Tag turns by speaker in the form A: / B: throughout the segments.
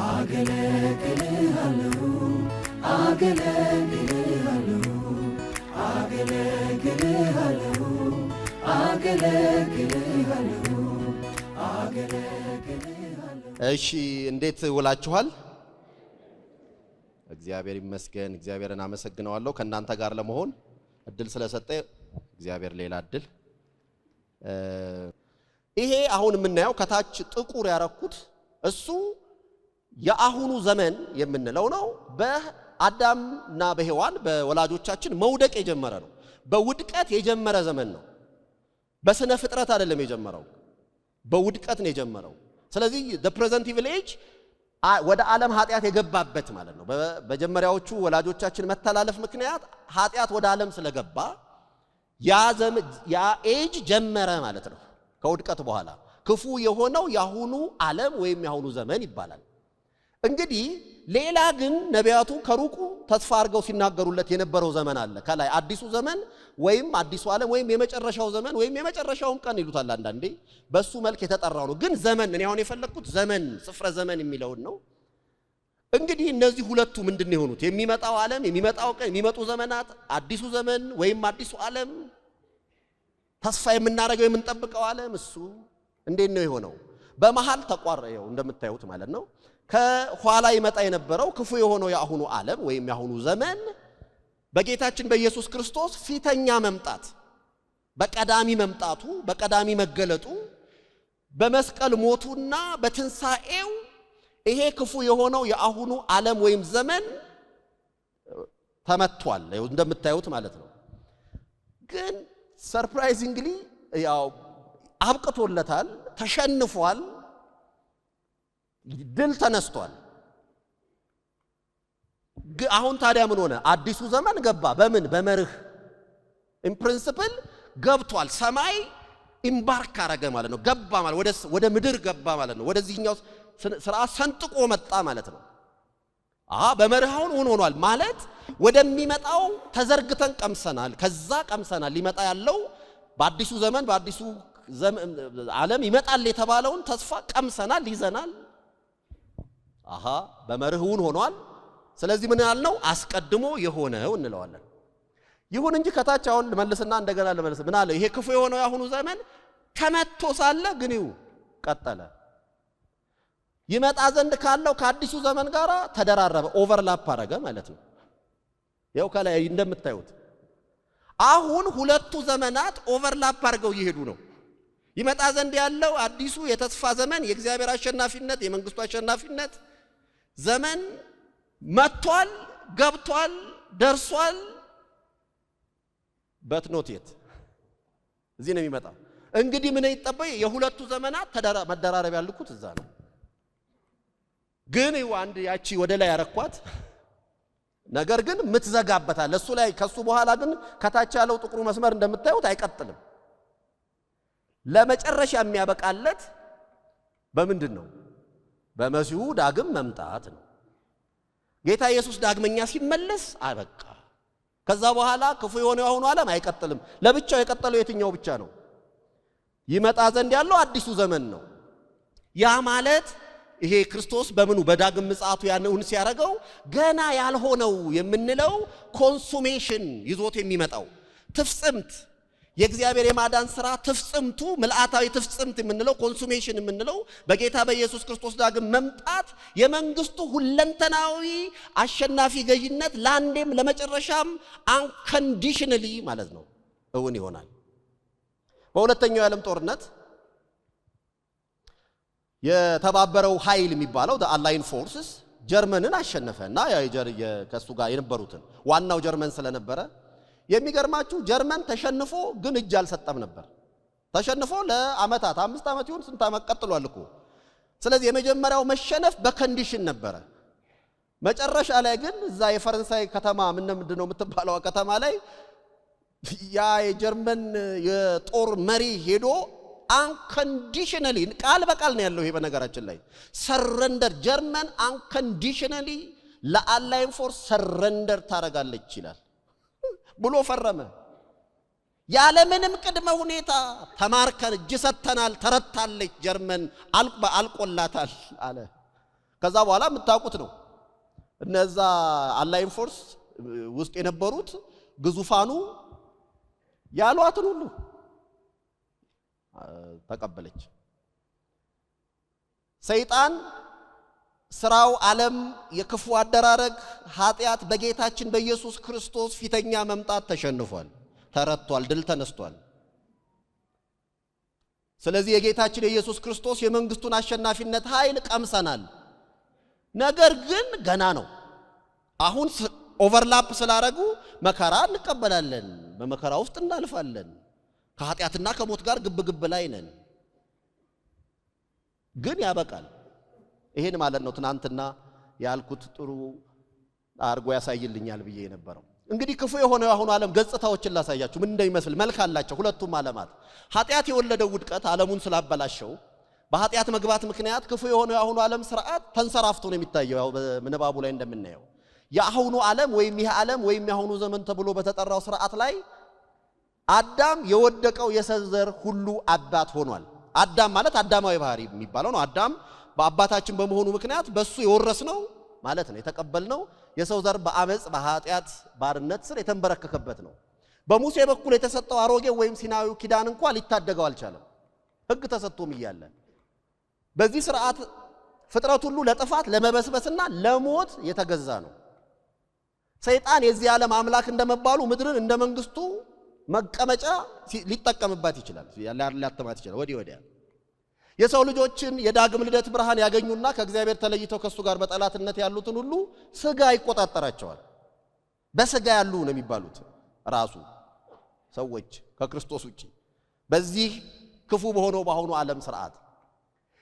A: አገለግልሃለሁ አገለግልሃለሁ አገለግልሃለሁ አገለግልሃለሁ አገለግልሃለሁ።
B: እሺ እንዴት ውላችኋል? እግዚአብሔር ይመስገን። እግዚአብሔርን አመሰግነዋለሁ ከእናንተ ጋር ለመሆን እድል ስለሰጠ እግዚአብሔር ሌላ እድል። ይሄ አሁን የምናየው ከታች ጥቁር ያረኩት እሱ የአሁኑ ዘመን የምንለው ነው። በአዳምና በሔዋን በወላጆቻችን መውደቅ የጀመረ ነው። በውድቀት የጀመረ ዘመን ነው። በስነ ፍጥረት አይደለም የጀመረው፣ በውድቀት ነው የጀመረው። ስለዚህ the present evil age ወደ ዓለም ኃጢአት የገባበት ማለት ነው። በመጀመሪያዎቹ ወላጆቻችን መተላለፍ ምክንያት ኃጢአት ወደ ዓለም ስለገባ ያ ኤጅ ጀመረ ማለት ነው። ከውድቀት በኋላ ክፉ የሆነው ያሁኑ ዓለም ወይም ያሁኑ ዘመን ይባላል። እንግዲህ ሌላ ግን ነቢያቱ ከሩቁ ተስፋ አድርገው ሲናገሩለት የነበረው ዘመን አለ። ከላይ አዲሱ ዘመን ወይም አዲሱ ዓለም ወይም የመጨረሻው ዘመን ወይም የመጨረሻው ቀን ይሉታል አንዳንዴ። በሱ መልክ የተጠራው ነው። ግን ዘመን እኔ አሁን የፈለኩት ዘመን ስፍረ ዘመን የሚለውን ነው። እንግዲህ እነዚህ ሁለቱ ምንድነው የሆኑት? የሚመጣው ዓለም፣ የሚመጣው ቀን፣ የሚመጡ ዘመናት፣ አዲሱ ዘመን ወይም አዲሱ ዓለም፣ ተስፋ የምናደርገው የምንጠብቀው ዓለም እሱ እንዴት ነው የሆነው? በመሃል ተቋረየው እንደምታዩት ማለት ነው። ከኋላ ይመጣ የነበረው ክፉ የሆነው ያሁኑ ዓለም ወይም ያሁኑ ዘመን በጌታችን በኢየሱስ ክርስቶስ ፊተኛ መምጣት፣ በቀዳሚ መምጣቱ፣ በቀዳሚ መገለጡ፣ በመስቀል ሞቱና በትንሳኤው ይሄ ክፉ የሆነው ያሁኑ ዓለም ወይም ዘመን ተመቷል እንደምታዩት ማለት ነው። ግን ሰርፕራይዚንግሊ ያው አብቅቶለታል፣ ተሸንፏል፣ ድል ተነስቷል። አሁን ታዲያ ምን ሆነ? አዲሱ ዘመን ገባ። በምን? በመርህ ኢን ፕሪንሲፕል ገብቷል። ሰማይ ኢምባርክ አረገ ማለት ነው። ገባ ማለት ወደ ምድር ገባ ማለት ነው። ወደዚህኛው ስርዓት ሰንጥቆ መጣ ማለት ነው። በመርህ አሁን ሆኗል ማለት ወደሚመጣው ተዘርግተን ቀምሰናል። ከዛ ቀምሰናል። ሊመጣ ያለው በአዲሱ ዘመን በአዲሱ ዓለም ይመጣል የተባለውን ተስፋ ቀምሰናል፣ ይዘናል። በመርህውን ሆኗል። ስለዚህ ምን ያልነው? አስቀድሞ የሆነው እንለዋለን። ይሁን እንጂ ከታች አሁን ልመልስና እንደገና ልመልስ። ምን አለ? ይሄ ክፉ የሆነው ያሁኑ ዘመን ተመቶ ሳለ ግን ቀጠለ። ይመጣ ዘንድ ካለው ከአዲሱ ዘመን ጋር ተደራረበ፣ ኦቨርላፕ አረገ ማለት ነው። ያው ከላይ እንደምታዩት አሁን ሁለቱ ዘመናት ኦቨርላፕ አድርገው እየሄዱ ነው። ይመጣ ዘንድ ያለው አዲሱ የተስፋ ዘመን የእግዚአብሔር አሸናፊነት የመንግስቱ አሸናፊነት ዘመን መጥቷል፣ ገብቷል፣ ደርሷል። በትኖቴት እዚህ ነው የሚመጣው። እንግዲህ ምን ይጠበቅ? የሁለቱ ዘመናት መደራረብ ያልኩት እዛ ነው። ግን አንድ ያቺ ወደ ላይ ያረኳት ነገር ግን ምትዘጋበታል እሱ ላይ። ከሱ በኋላ ግን ከታች ያለው ጥቁሩ መስመር እንደምታዩት አይቀጥልም። ለመጨረሻ የሚያበቃለት በምንድን ነው? በመሲሁ ዳግም መምጣት ነው። ጌታ ኢየሱስ ዳግመኛ ሲመለስ አበቃ። ከዛ በኋላ ክፉ የሆነው ያሁኑ ዓለም አይቀጥልም። ለብቻው የቀጠለው የትኛው ብቻ ነው? ይመጣ ዘንድ ያለው አዲሱ ዘመን ነው። ያ ማለት ይሄ ክርስቶስ በምኑ በዳግም ምጽአቱ ያንን ሲያረጋው ገና ያልሆነው የምንለው ኮንሱሜሽን ይዞት የሚመጣው ትፍጽምት የእግዚአብሔር የማዳን ሥራ ትፍጽምቱ ምልአታዊ ትፍጽምት የምንለው ኮንሱሜሽን የምንለው በጌታ በኢየሱስ ክርስቶስ ዳግም መምጣት የመንግስቱ ሁለንተናዊ አሸናፊ ገዥነት ለአንዴም ለመጨረሻም አንኮንዲሽናሊ ማለት ነው እውን ይሆናል። በሁለተኛው የዓለም ጦርነት የተባበረው ኃይል የሚባለው አላይን ፎርስስ ጀርመንን አሸነፈና ከሱ ጋር የነበሩትን ዋናው ጀርመን ስለነበረ የሚገርማችሁ ጀርመን ተሸንፎ ግን እጅ አልሰጠም ነበር። ተሸንፎ ለአመታት 5 ዓመት ይሁን ስንት ዓመት ቀጥሏል እኮ። ስለዚህ የመጀመሪያው መሸነፍ በኮንዲሽን ነበረ። መጨረሻ ላይ ግን እዛ የፈረንሳይ ከተማ ምንድነው የምትባለው ከተማ ላይ ያ የጀርመን የጦር መሪ ሄዶ አንኮንዲሽናሊ ቃል በቃል ነው ያለው። ይሄ በነገራችን ላይ ሰረንደር ጀርመን አንኮንዲሽናሊ ለአላይን ፎርስ ሰረንደር ታረጋለች ይላል ብሎ ፈረመ። ያለምንም ቅድመ ሁኔታ ተማርከን እጅ ሰጥተናል። ተረታለች ጀርመን አልቆላታል አለ። ከዛ በኋላ የምታውቁት ነው። እነዛ አላይን ፎርስ ውስጥ የነበሩት ግዙፋኑ ያሏትን ሁሉ ተቀበለች። ሰይጣን ስራው ዓለም የክፉ አደራረግ ኃጢአት በጌታችን በኢየሱስ ክርስቶስ ፊተኛ መምጣት ተሸንፏል፣ ተረቷል፣ ድል ተነስቷል። ስለዚህ የጌታችን የኢየሱስ ክርስቶስ የመንግስቱን አሸናፊነት ኃይል ቀምሰናል። ነገር ግን ገና ነው። አሁን ኦቨርላፕ ስላረጉ መከራ እንቀበላለን፣ በመከራ ውስጥ እናልፋለን። ከኃጢአትና ከሞት ጋር ግብግብ ላይ ነን። ግን ያበቃል። ይሄን ማለት ነው ትናንትና ያልኩት ጥሩ አርጎ ያሳይልኛል ብዬ የነበረው። እንግዲህ ክፉ የሆነው የአሁኑ ዓለም ገጽታዎችን ላሳያችሁ ምን እንደሚመስል። መልክ አላቸው ሁለቱም ዓለማት። ኃጢአት የወለደው ውድቀት ዓለሙን ስላበላሸው በኃጢአት መግባት ምክንያት ክፉ የሆነው የአሁኑ ዓለም ስርዓት ተንሰራፍቶ ነው የሚታየው። ያው በምንባቡ ላይ እንደምናየው የአሁኑ ዓለም ወይም ይህ ዓለም ወይም የአሁኑ ዘመን ተብሎ በተጠራው ስርዓት ላይ አዳም የወደቀው የሰው ዘር ሁሉ አባት ሆኗል። አዳም ማለት አዳማዊ ባህሪ የሚባለው ነው። አዳም በአባታችን በመሆኑ ምክንያት በሱ የወረስነው ማለት ነው፣ የተቀበልነው የሰው ዘር በአመጽ በኃጢአት ባርነት ስር የተንበረከከበት ነው። በሙሴ በኩል የተሰጠው አሮጌው ወይም ሲናዊው ኪዳን እንኳን ሊታደገው አልቻለም፣ ሕግ ተሰጥቶም እያለ። በዚህ ስርዓት ፍጥረት ሁሉ ለጥፋት ለመበስበስና ለሞት የተገዛ ነው። ሰይጣን የዚህ ዓለም አምላክ እንደመባሉ ምድርን እንደ መንግስቱ መቀመጫ ሊጠቀምባት ይችላል፣ ሊያተማት ይችላል ወዲህ ወዲያ። የሰው ልጆችን የዳግም ልደት ብርሃን ያገኙና ከእግዚአብሔር ተለይተው ከሱ ጋር በጠላትነት ያሉትን ሁሉ ስጋ ይቆጣጠራቸዋል። በስጋ ያሉ ነው የሚባሉት ራሱ ሰዎች ከክርስቶስ ውጪ በዚህ ክፉ በሆነው በአሁኑ ዓለም ስርዓት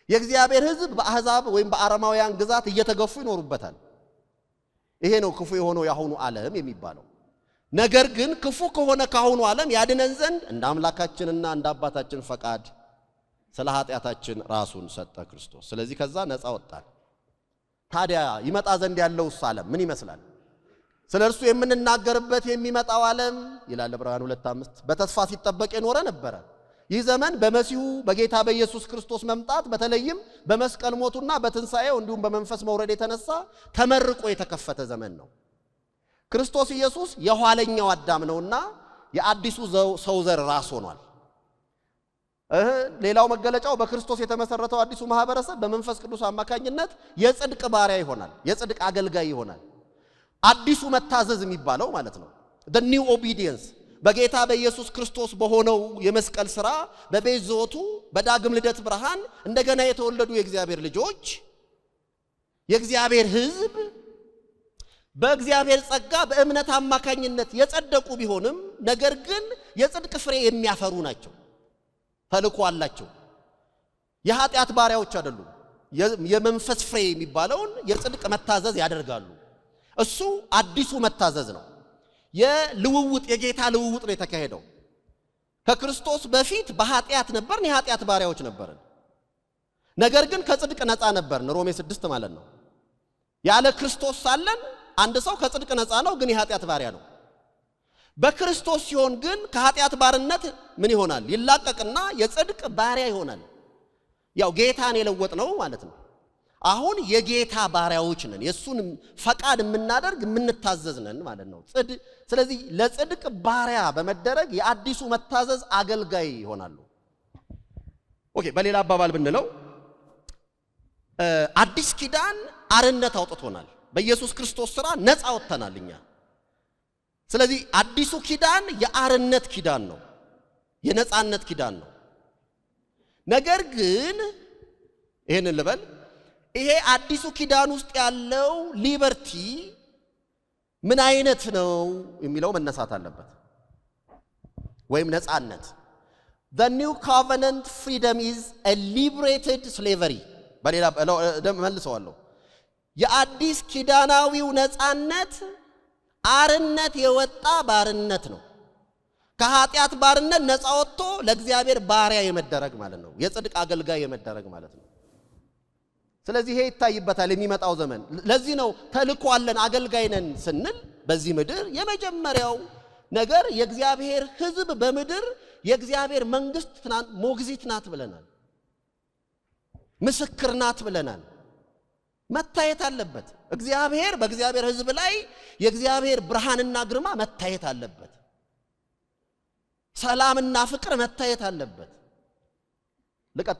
B: የእግዚአብሔር ሕዝብ በአሕዛብ ወይም በአረማውያን ግዛት እየተገፉ ይኖሩበታል። ይሄ ነው ክፉ የሆነው የአሁኑ ዓለም የሚባለው። ነገር ግን ክፉ ከሆነ ከአሁኑ ዓለም ያድነን ዘንድ እንደ አምላካችንና እንደ አባታችን ፈቃድ ስለ ኃጢአታችን ራሱን ሰጠ ክርስቶስ። ስለዚህ ከዛ ነፃ ወጣን። ታዲያ ይመጣ ዘንድ ያለውስ ዓለም ምን ይመስላል? ስለ እርሱ የምንናገርበት የሚመጣው ዓለም ይላል ዕብራውያን 2:5 በተስፋ ሲጠበቅ የኖረ ነበረ። ይህ ዘመን በመሲሁ በጌታ በኢየሱስ ክርስቶስ መምጣት በተለይም በመስቀል ሞቱና በትንሣኤው እንዲሁም በመንፈስ መውረድ የተነሳ ተመርቆ የተከፈተ ዘመን ነው። ክርስቶስ ኢየሱስ የኋለኛው አዳም ነውና የአዲሱ ሰው ዘር ራስ ሆኗል። ሌላው መገለጫው በክርስቶስ የተመሰረተው አዲሱ ማህበረሰብ በመንፈስ ቅዱስ አማካኝነት የጽድቅ ባሪያ ይሆናል፣ የጽድቅ አገልጋይ ይሆናል። አዲሱ መታዘዝ የሚባለው ማለት ነው። the new obedience በጌታ በኢየሱስ ክርስቶስ በሆነው የመስቀል ሥራ በቤዛዎቱ በዳግም ልደት ብርሃን እንደገና የተወለዱ የእግዚአብሔር ልጆች የእግዚአብሔር ሕዝብ በእግዚአብሔር ጸጋ በእምነት አማካኝነት የጸደቁ ቢሆንም ነገር ግን የጽድቅ ፍሬ የሚያፈሩ ናቸው። ተልእኮ አላቸው። የኃጢአት ባሪያዎች አይደሉም። የመንፈስ ፍሬ የሚባለውን የጽድቅ መታዘዝ ያደርጋሉ። እሱ አዲሱ መታዘዝ ነው። የልውውጥ የጌታ ልውውጥ ነው የተካሄደው። ከክርስቶስ በፊት በኃጢአት ነበርን፣ የኃጢአት ባሪያዎች ነበርን። ነገር ግን ከጽድቅ ነፃ ነበርን። ሮሜ 6 ማለት ነው። ያለ ክርስቶስ ሳለን አንድ ሰው ከጽድቅ ነፃ ነው፣ ግን የኃጢአት ባሪያ ነው። በክርስቶስ ሲሆን ግን ከኃጢአት ባርነት ምን ይሆናል? ይላቀቅና የጽድቅ ባሪያ ይሆናል። ያው ጌታን የለወጥ ነው ማለት ነው። አሁን የጌታ ባሪያዎች ነን። የሱን ፈቃድ የምናደርግ የምንታዘዝ ነን ማለት ነው። ስለዚህ ለጽድቅ ባሪያ በመደረግ የአዲሱ መታዘዝ አገልጋይ ይሆናሉ። ኦኬ፣ በሌላ አባባል ብንለው አዲስ ኪዳን አርነት አውጥቶናል። በኢየሱስ ክርስቶስ ሥራ ነፃ ወጥተናል እኛ። ስለዚህ አዲሱ ኪዳን የአርነት ኪዳን ነው፣ የነፃነት ኪዳን ነው። ነገር ግን ይሄንን ልበል፣ ይሄ አዲሱ ኪዳን ውስጥ ያለው ሊበርቲ ምን አይነት ነው የሚለው መነሳት አለበት። ወይም ነፃነት the new covenant freedom is a liberated slavery። በሌላ መልሰዋለሁ። የአዲስ ኪዳናዊው ነፃነት አርነት የወጣ ባርነት ነው። ከኃጢአት ባርነት ነፃ ወጥቶ ለእግዚአብሔር ባሪያ የመደረግ ማለት ነው። የጽድቅ አገልጋይ የመደረግ ማለት ነው። ስለዚህ ይሄ ይታይበታል የሚመጣው ዘመን። ለዚህ ነው ተልእኮ አለን አገልጋይ ነን ስንል በዚህ ምድር የመጀመሪያው ነገር የእግዚአብሔር ሕዝብ በምድር የእግዚአብሔር መንግስት ሞግዚት ናት ብለናል። ምስክር ናት ብለናል። መታየት አለበት። እግዚአብሔር በእግዚአብሔር ሕዝብ ላይ የእግዚአብሔር ብርሃንና ግርማ መታየት አለበት። ሰላምና ፍቅር መታየት አለበት።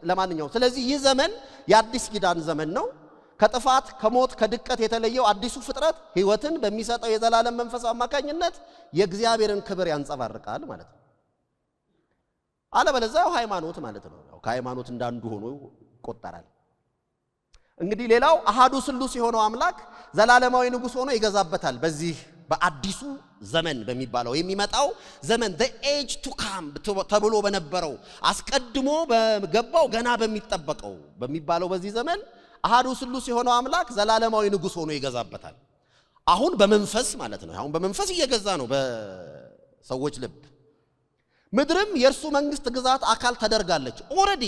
B: ለማንኛውም ስለዚህ ይህ ዘመን የአዲስ ኪዳን ዘመን ነው። ከጥፋት ከሞት ከድቀት የተለየው አዲሱ ፍጥረት ሕይወትን በሚሰጠው የዘላለም መንፈስ አማካኝነት የእግዚአብሔርን ክብር ያንጸባርቃል ማለት ነው። አለበለዚያ ሃይማኖት ማለት ነው። ከሃይማኖት እንዳንዱ ሆኖ ይቆጠራል። እንግዲህ ሌላው አሃዱ ስሉስ የሆነው አምላክ ዘላለማዊ ንጉሥ ሆኖ ይገዛበታል። በዚህ በአዲሱ ዘመን በሚባለው የሚመጣው ዘመን the age to come ተብሎ በነበረው አስቀድሞ በገባው ገና በሚጠበቀው በሚባለው በዚህ ዘመን አሃዱ ስሉስ የሆነው አምላክ ዘላለማዊ ንጉሥ ሆኖ ይገዛበታል። አሁን በመንፈስ ማለት ነው። አሁን በመንፈስ እየገዛ ነው በሰዎች ልብ። ምድርም የእርሱ መንግስት ግዛት አካል ተደርጋለች ኦሬዲ።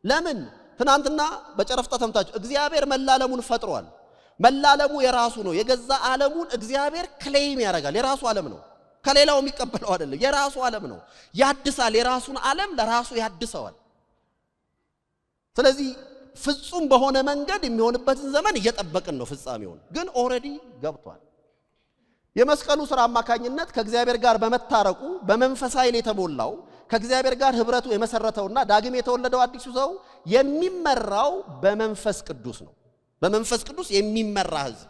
B: ለምን? ትናንትና በጨረፍታ ተምታችሁ እግዚአብሔር መላለሙን ፈጥሯል። መላለሙ የራሱ ነው። የገዛ ዓለሙን እግዚአብሔር ክሌም ያደርጋል። የራሱ ዓለም ነው። ከሌላው የሚቀበለው አይደለም። የራሱ ዓለም ነው። ያድሳል። የራሱን ዓለም ለራሱ ያድሰዋል። ስለዚህ ፍጹም በሆነ መንገድ የሚሆንበትን ዘመን እየጠበቅን ነው። ፍጻሜውን ግን ኦሬዲ ገብቷል። የመስቀሉ ሥራ አማካኝነት ከእግዚአብሔር ጋር በመታረቁ በመንፈስ ኃይል የተሞላው ከእግዚአብሔር ጋር ህብረቱ የመሰረተውና ዳግም የተወለደው አዲሱ ሰው የሚመራው በመንፈስ ቅዱስ ነው። በመንፈስ ቅዱስ የሚመራ ሕዝብ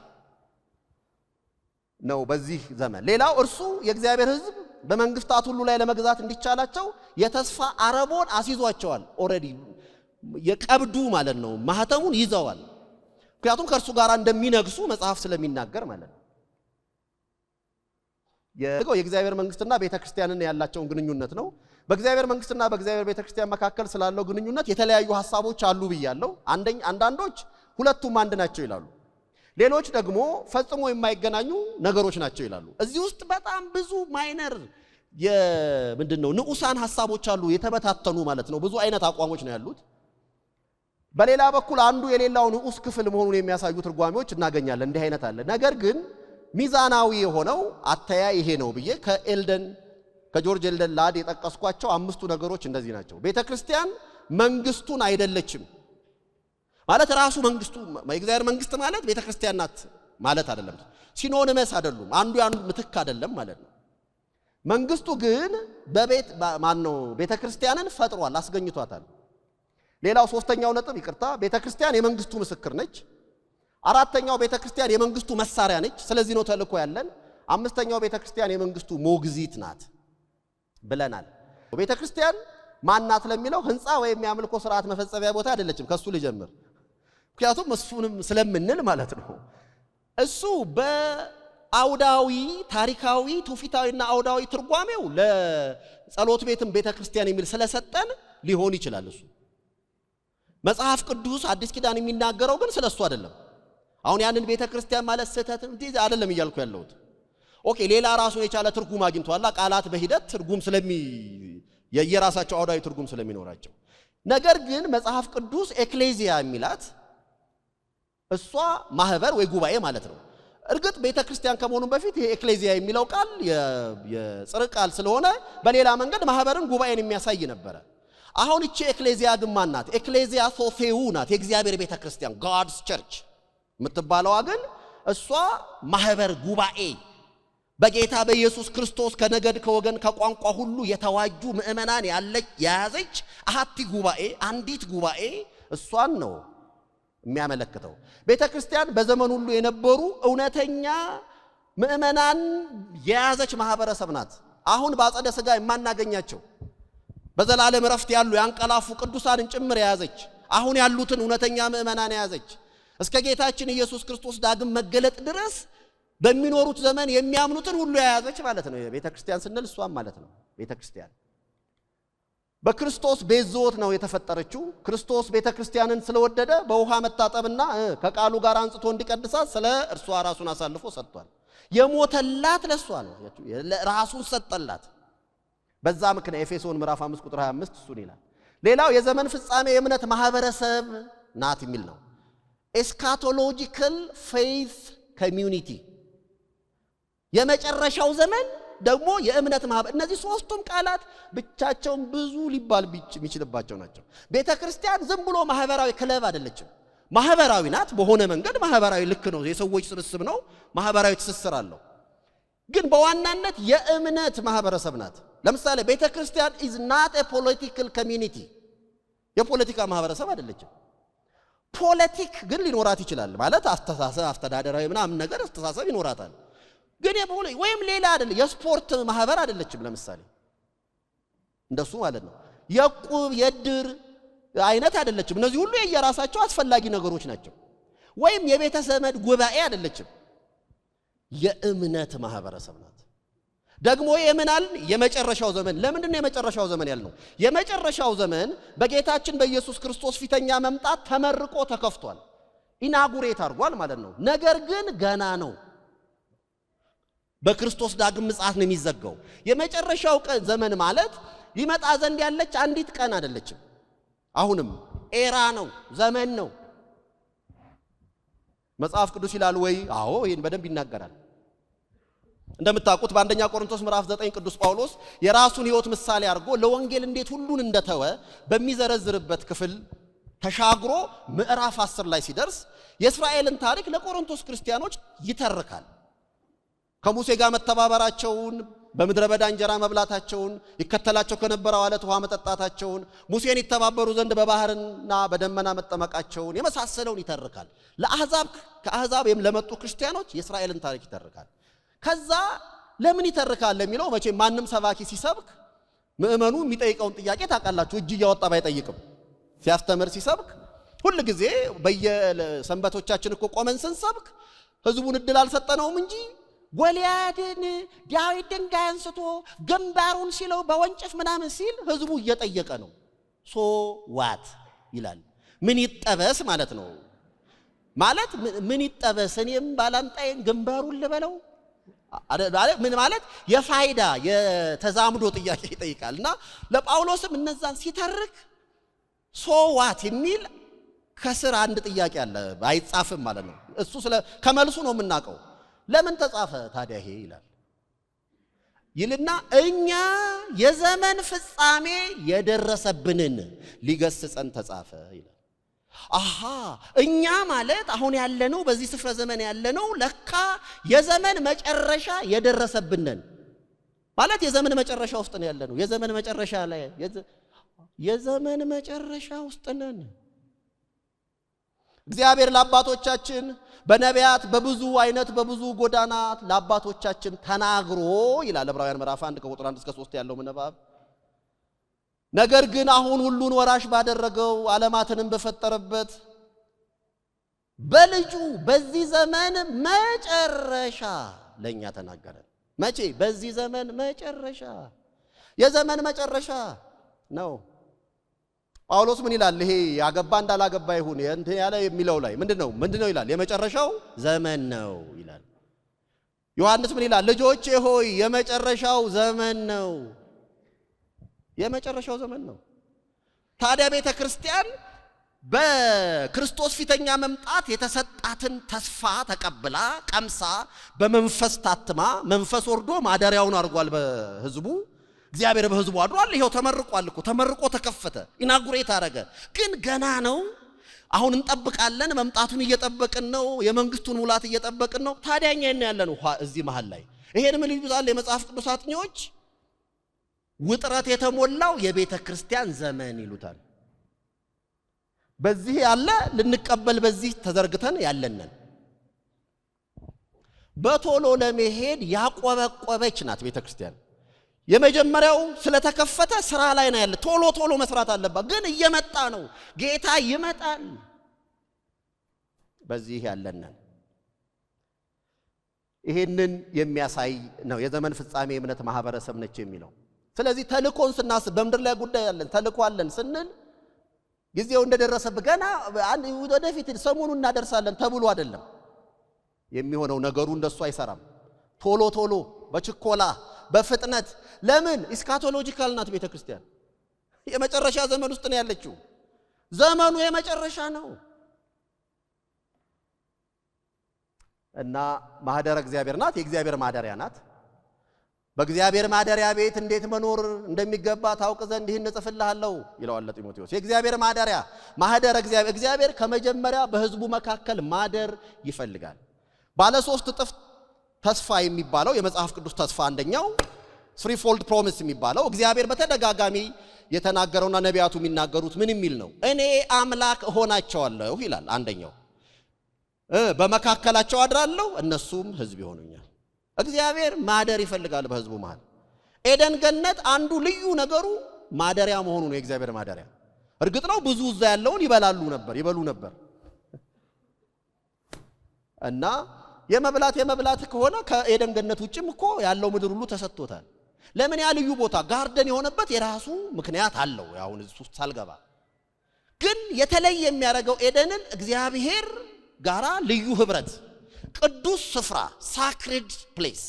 B: ነው በዚህ ዘመን። ሌላው እርሱ የእግዚአብሔር ሕዝብ በመንግስታት ሁሉ ላይ ለመግዛት እንዲቻላቸው የተስፋ አረቦን አስይዟቸዋል። ኦሬዲ የቀብዱ ማለት ነው። ማህተሙን ይዘዋል። ምክንያቱም ከእርሱ ጋር እንደሚነግሱ መጽሐፍ ስለሚናገር ማለት ነው። የእግዚአብሔር መንግስትና ቤተክርስቲያንን ያላቸውን ግንኙነት ነው። በእግዚአብሔር መንግስትና በእግዚአብሔር ቤተክርስቲያን መካከል ስላለው ግንኙነት የተለያዩ ሐሳቦች አሉ ብያለሁ። አንዳንዶች ሁለቱም አንድ ናቸው ይላሉ። ሌሎች ደግሞ ፈጽሞ የማይገናኙ ነገሮች ናቸው ይላሉ። እዚህ ውስጥ በጣም ብዙ ማይነር ምንድነው ንዑሳን ሐሳቦች አሉ፣ የተበታተኑ ማለት ነው። ብዙ አይነት አቋሞች ነው ያሉት። በሌላ በኩል አንዱ የሌላው ንዑስ ክፍል መሆኑን የሚያሳዩ ትርጓሜዎች እናገኛለን። እንዲህ አይነት አለ። ነገር ግን ሚዛናዊ የሆነው አተያይ ይሄ ነው ብዬ ከጆርጅ ኤልደን ላድ የጠቀስኳቸው አምስቱ ነገሮች እንደዚህ ናቸው። ቤተክርስቲያን መንግስቱን አይደለችም ማለት ራሱ መንግስቱ የእግዚአብሔር መንግስት ማለት ቤተክርስቲያን ናት ማለት አይደለም። ሲኖኒመስ አይደሉም። አንዱ ያንዱ ምትክ አይደለም ማለት ነው። መንግስቱ ግን ቤተክርስቲያንን ፈጥሯል፣ አስገኝቷታል። ሌላው ሶስተኛው ነጥብ ቤተክርስቲያን የመንግስቱ ምስክር ነች። አራተኛው ቤተክርስቲያን የመንግስቱ መሳሪያ ነች። ስለዚህ ነው ተልእኮ ያለን። አምስተኛው ቤተክርስቲያን የመንግስቱ ሞግዚት ናት ብለናል። ቤተክርስቲያን ማናት ለሚለው ህንፃ ወይም የአምልኮ ስርዓት መፈጸሚያ ቦታ አይደለችም። ከሱ ልጀምር፣ ምክንያቱም እሱንም ስለምንል ማለት ነው። እሱ በአውዳዊ ታሪካዊ ትውፊታዊና አውዳዊ ትርጓሜው ለጸሎት ቤትም ቤተክርስቲያን የሚል ስለሰጠን ሊሆን ይችላል። እሱ መጽሐፍ ቅዱስ አዲስ ኪዳን የሚናገረው ግን ስለሱ አይደለም። አሁን ያንን ቤተክርስቲያን ማለት ስህተት አይደለም እያልኩ ያለሁት። ኦኬ ሌላ ራሱን የቻለ ትርጉም አግኝቷል። ቃላት በሂደት ትርጉም የየራሳቸው አውዳዊ ትርጉም ስለሚኖራቸው። ነገር ግን መጽሐፍ ቅዱስ ኤክሌዚያ የሚላት እሷ ማህበር ወይ ጉባኤ ማለት ነው። እርግጥ ቤተክርስቲያን ከመሆኑ በፊት ይሄ ኤክሌዚያ የሚለው ቃል የጽርዕ ቃል ስለሆነ በሌላ መንገድ ማህበርን ጉባኤን የሚያሳይ ነበረ። አሁን እቺ ኤክሌዚያ ግን ማን ናት? ኤክሌዚያ ሶቴው ናት። የእግዚአብሔር ቤተክርስቲያን ጋድስ ቸርች የምትባለዋ ግን እሷ ማህበር ጉባኤ በጌታ በኢየሱስ ክርስቶስ ከነገድ ከወገን ከቋንቋ ሁሉ የተዋጁ ምእመናን የያዘች አሐቲ ጉባኤ፣ አንዲት ጉባኤ እሷን ነው የሚያመለክተው። ቤተክርስቲያን በዘመን ሁሉ የነበሩ እውነተኛ ምእመናን የያዘች ማህበረሰብ ናት። አሁን በአጸደ ሥጋ የማናገኛቸው በዘላለም ረፍት ያሉ ያንቀላፉ ቅዱሳንን ጭምር የያዘች፣ አሁን ያሉትን እውነተኛ ምእመናን የያዘች፣ እስከ ጌታችን ኢየሱስ ክርስቶስ ዳግም መገለጥ ድረስ በሚኖሩት ዘመን የሚያምኑትን ሁሉ የያዘች ማለት ነው። ቤተክርስቲያን ስንል እሷም ማለት ነው። ቤተክርስቲያን በክርስቶስ ቤዞት ነው የተፈጠረችው። ክርስቶስ ቤተክርስቲያንን ስለወደደ በውሃ መታጠብና ከቃሉ ጋር አንጽቶ እንዲቀድሳት ስለ እርሷ ራሱን አሳልፎ ሰጥቷል። የሞተላት ለሷ ነው፣ ራሱን ሰጠላት። በዛ ምክንያት ኤፌሶን ምዕራፍ 5 ቁጥር 25 እሱን ይላል። ሌላው የዘመን ፍጻሜ የእምነት ማህበረሰብ ናት የሚል ነው። ኤስካቶሎጂካል ፌይዝ ኮሚዩኒቲ የመጨረሻው ዘመን ደግሞ የእምነት ማህበር። እነዚህ ሶስቱም ቃላት ብቻቸውን ብዙ ሊባል የሚችልባቸው ናቸው። ቤተክርስቲያን ዝም ብሎ ማህበራዊ ክለብ አይደለችም። ማህበራዊ ናት በሆነ መንገድ ማህበራዊ ልክ ነው፣ የሰዎች ስብስብ ነው፣ ማህበራዊ ትስስር አለው። ግን በዋናነት የእምነት ማህበረሰብ ናት። ለምሳሌ ቤተክርስቲያን is not a political community፣ የፖለቲካ ማህበረሰብ አይደለችም። ፖለቲክ ግን ሊኖራት ይችላል ማለት አስተሳሰብ አስተዳደራዊ ምናምን ነገር አስተሳሰብ ይኖራታል። ግን ወይም ሌላ አይደለም። የስፖርት ማህበር አይደለችም ለምሳሌ እንደሱ ማለት ነው። የቁብ የድር አይነት አይደለችም። እነዚህ ሁሉ የየራሳቸው አስፈላጊ ነገሮች ናቸው። ወይም የቤተ ዘመድ ጉባኤ አይደለችም። የእምነት ማህበረሰብ ናት። ደግሞ የምናል የመጨረሻው ዘመን። ለምንድን ነው የመጨረሻው ዘመን ያልነው? የመጨረሻው ዘመን በጌታችን በኢየሱስ ክርስቶስ ፊተኛ መምጣት ተመርቆ ተከፍቷል፣ ኢናጉሬት አድርጓል ማለት ነው። ነገር ግን ገና ነው። በክርስቶስ ዳግም ምጽአት ነው የሚዘጋው። የመጨረሻው ቀን ዘመን ማለት ሊመጣ ዘንድ ያለች አንዲት ቀን አይደለችም። አሁንም ኤራ ነው፣ ዘመን ነው። መጽሐፍ ቅዱስ ይላል ወይ? አዎ ይሄን በደንብ ይናገራል። እንደምታውቁት በአንደኛ ቆሮንቶስ ምዕራፍ 9 ቅዱስ ጳውሎስ የራሱን ሕይወት ምሳሌ አድርጎ ለወንጌል እንዴት ሁሉን እንደተወ በሚዘረዝርበት ክፍል ተሻግሮ ምዕራፍ 10 ላይ ሲደርስ የእስራኤልን ታሪክ ለቆሮንቶስ ክርስቲያኖች ይተርካል። ከሙሴ ጋር መተባበራቸውን፣ በምድረ በዳ እንጀራ መብላታቸውን፣ ይከተላቸው ከነበረው አለት ውሃ መጠጣታቸውን፣ ሙሴን ይተባበሩ ዘንድ በባህርና በደመና መጠመቃቸውን የመሳሰለውን ይተርካል። ለአሕዛብ ከአሕዛብ ለመጡ ክርስቲያኖች የእስራኤልን ታሪክ ይተርካል። ከዛ ለምን ይተርካል ለሚለው መቼም ማንም ሰባኪ ሲሰብክ ምእመኑ የሚጠይቀውን ጥያቄ ታውቃላችሁ። እጅ እያወጣ ባይጠይቅም ሲያስተምር ሲሰብክ ሁሉ ጊዜ በየሰንበቶቻችን እኮ ቆመን ስንሰብክ ህዝቡን እድል አልሰጠነውም እንጂ ጎልያድን ዳዊት ድንጋይ አንስቶ ግንባሩን ሲለው በወንጭፍ ምናምን ሲል ህዝቡ እየጠየቀ ነው። ሶ ዋት ይላል። ምን ይጠበስ ማለት ነው። ማለት ምን ይጠበስ? እኔም ባላንጣዬን ግንባሩን ልበለው ምን ማለት የፋይዳ የተዛምዶ ጥያቄ ይጠይቃልና ለጳውሎስም እነዛን ሲተርክ ሶ ዋት የሚል ከስር አንድ ጥያቄ አለ፣ አይጻፍም ማለት ነው። እሱ ከመልሱ ነው የምናውቀው። ለምን ተጻፈ ታዲያ ይሄ ይላል ይልና እኛ የዘመን ፍጻሜ የደረሰብንን ሊገስጸን ተጻፈ ይላል። አሃ እኛ ማለት አሁን ያለነው በዚህ ስፍረ ዘመን ያለነው ለካ የዘመን መጨረሻ የደረሰብንን ማለት የዘመን መጨረሻ ውስጥ ነው ያለነው። የዘመን መጨረሻ ላይ የዘመን መጨረሻ ውስጥ ነን። እግዚአብሔር ለአባቶቻችን በነቢያት በብዙ አይነት በብዙ ጎዳና ለአባቶቻችን ተናግሮ ይላል ዕብራውያን ምዕራፍ 1 ከቁጥር 1 እስከ 3 ያለው ምንባብ። ነገር ግን አሁን ሁሉን ወራሽ ባደረገው ዓለማትንም በፈጠረበት በልጁ በዚህ ዘመን መጨረሻ ለኛ ተናገረን። መቼ? በዚህ ዘመን መጨረሻ። የዘመን መጨረሻ ነው። ጳውሎስ ምን ይላል? ይሄ ያገባ እንዳላገባ ይሁን እንትን ያለ የሚለው ላይ ምንድነው ይላል? የመጨረሻው ዘመን ነው ይላል። ዮሐንስ ምን ይላል? ልጆቼ ሆይ የመጨረሻው ዘመን ነው። የመጨረሻው ዘመን ነው። ታዲያ ቤተ ክርስቲያን በክርስቶስ ፊተኛ መምጣት የተሰጣትን ተስፋ ተቀብላ ቀምሳ በመንፈስ ታትማ መንፈስ ወርዶ ማደሪያውን አድርጓል በሕዝቡ። እግዚአብሔር በሕዝቡ አድሯል። ይሄው ተመርቋል እኮ ተመርቆ ተከፈተ፣ ኢናጉሬት አረገ። ግን ገና ነው። አሁን እንጠብቃለን። መምጣቱን እየጠበቅን ነው። የመንግስቱን ሙላት እየጠበቅን ነው። ታዲያ እኛ ያለነው እዚህ መሃል ላይ ይሄን ምን ይሉታል የመጽሐፍ ቅዱስ አጥኚዎች? ውጥረት የተሞላው የቤተ ክርስቲያን ዘመን ይሉታል። በዚህ ያለ ልንቀበል በዚህ ተዘርግተን ያለነን በቶሎ ለመሄድ ያቆበቆበች ናት ቤተ ክርስቲያን። የመጀመሪያው ስለተከፈተ ስራ ላይ ነው ያለ። ቶሎ መስራት አለባት። ግን እየመጣ ነው፣ ጌታ ይመጣል። በዚህ ያለነን ይሄንን የሚያሳይ ነው የዘመን ፍጻሜ እምነት ማህበረሰብ ነች የሚለው። ስለዚህ ተልኮን ስናስብ በምድር ላይ ጉዳይ ያለን ተልኮ አለን ስንል ጊዜው እንደደረሰብ ገና ወደፊት ሰሞኑን እናደርሳለን ተብሎ አይደለም የሚሆነው። ነገሩ እንደሱ አይሰራም። ቶሎ በችኮላ በፍጥነት። ለምን? ኢስካቶሎጂካል ናት ቤተ ክርስቲያን። የመጨረሻ ዘመን ውስጥ ነው ያለችው። ዘመኑ የመጨረሻ ነው እና ማህደረ እግዚአብሔር ናት። የእግዚአብሔር ማደሪያ ናት። በእግዚአብሔር ማደሪያ ቤት እንዴት መኖር እንደሚገባ ታውቅ ዘንድ ይህን እጽፍልሃለሁ ይለዋል ለጢሞቴዎስ። የእግዚአብሔር ማደሪያ ማህደረ እግዚአብሔር ከመጀመሪያ በሕዝቡ መካከል ማደር ይፈልጋል። ባለ 3 እጥፍ ተስፋ የሚባለው የመጽሐፍ ቅዱስ ተስፋ አንደኛው threefold promise የሚባለው እግዚአብሔር በተደጋጋሚ የተናገረውና ነቢያቱ የሚናገሩት ምን የሚል ነው? እኔ አምላክ እሆናቸዋለሁ ይላል አንደኛው። በመካከላቸው አድራለሁ እነሱም ሕዝብ ይሆኑኛል። እግዚአብሔር ማደር ይፈልጋል በሕዝቡ መሃል። ኤደን ገነት አንዱ ልዩ ነገሩ ማደሪያ መሆኑ ነው። የእግዚአብሔር ማደሪያ እርግጥ ነው ብዙ እዛ ያለውን ይበሉ ነበር እና የመብላት ከሆነ ከኤደን ገነት ውጭም እኮ ያለው ምድር ሁሉ ተሰጥቶታል። ለምን ያ ልዩ ቦታ ጋርደን የሆነበት የራሱ ምክንያት አለው። ያውን እሱ ሳልገባ ግን የተለየ የሚያደርገው ኤደንን እግዚአብሔር ጋራ ልዩ ህብረት፣ ቅዱስ ስፍራ ሳክሬድ ፕሌስ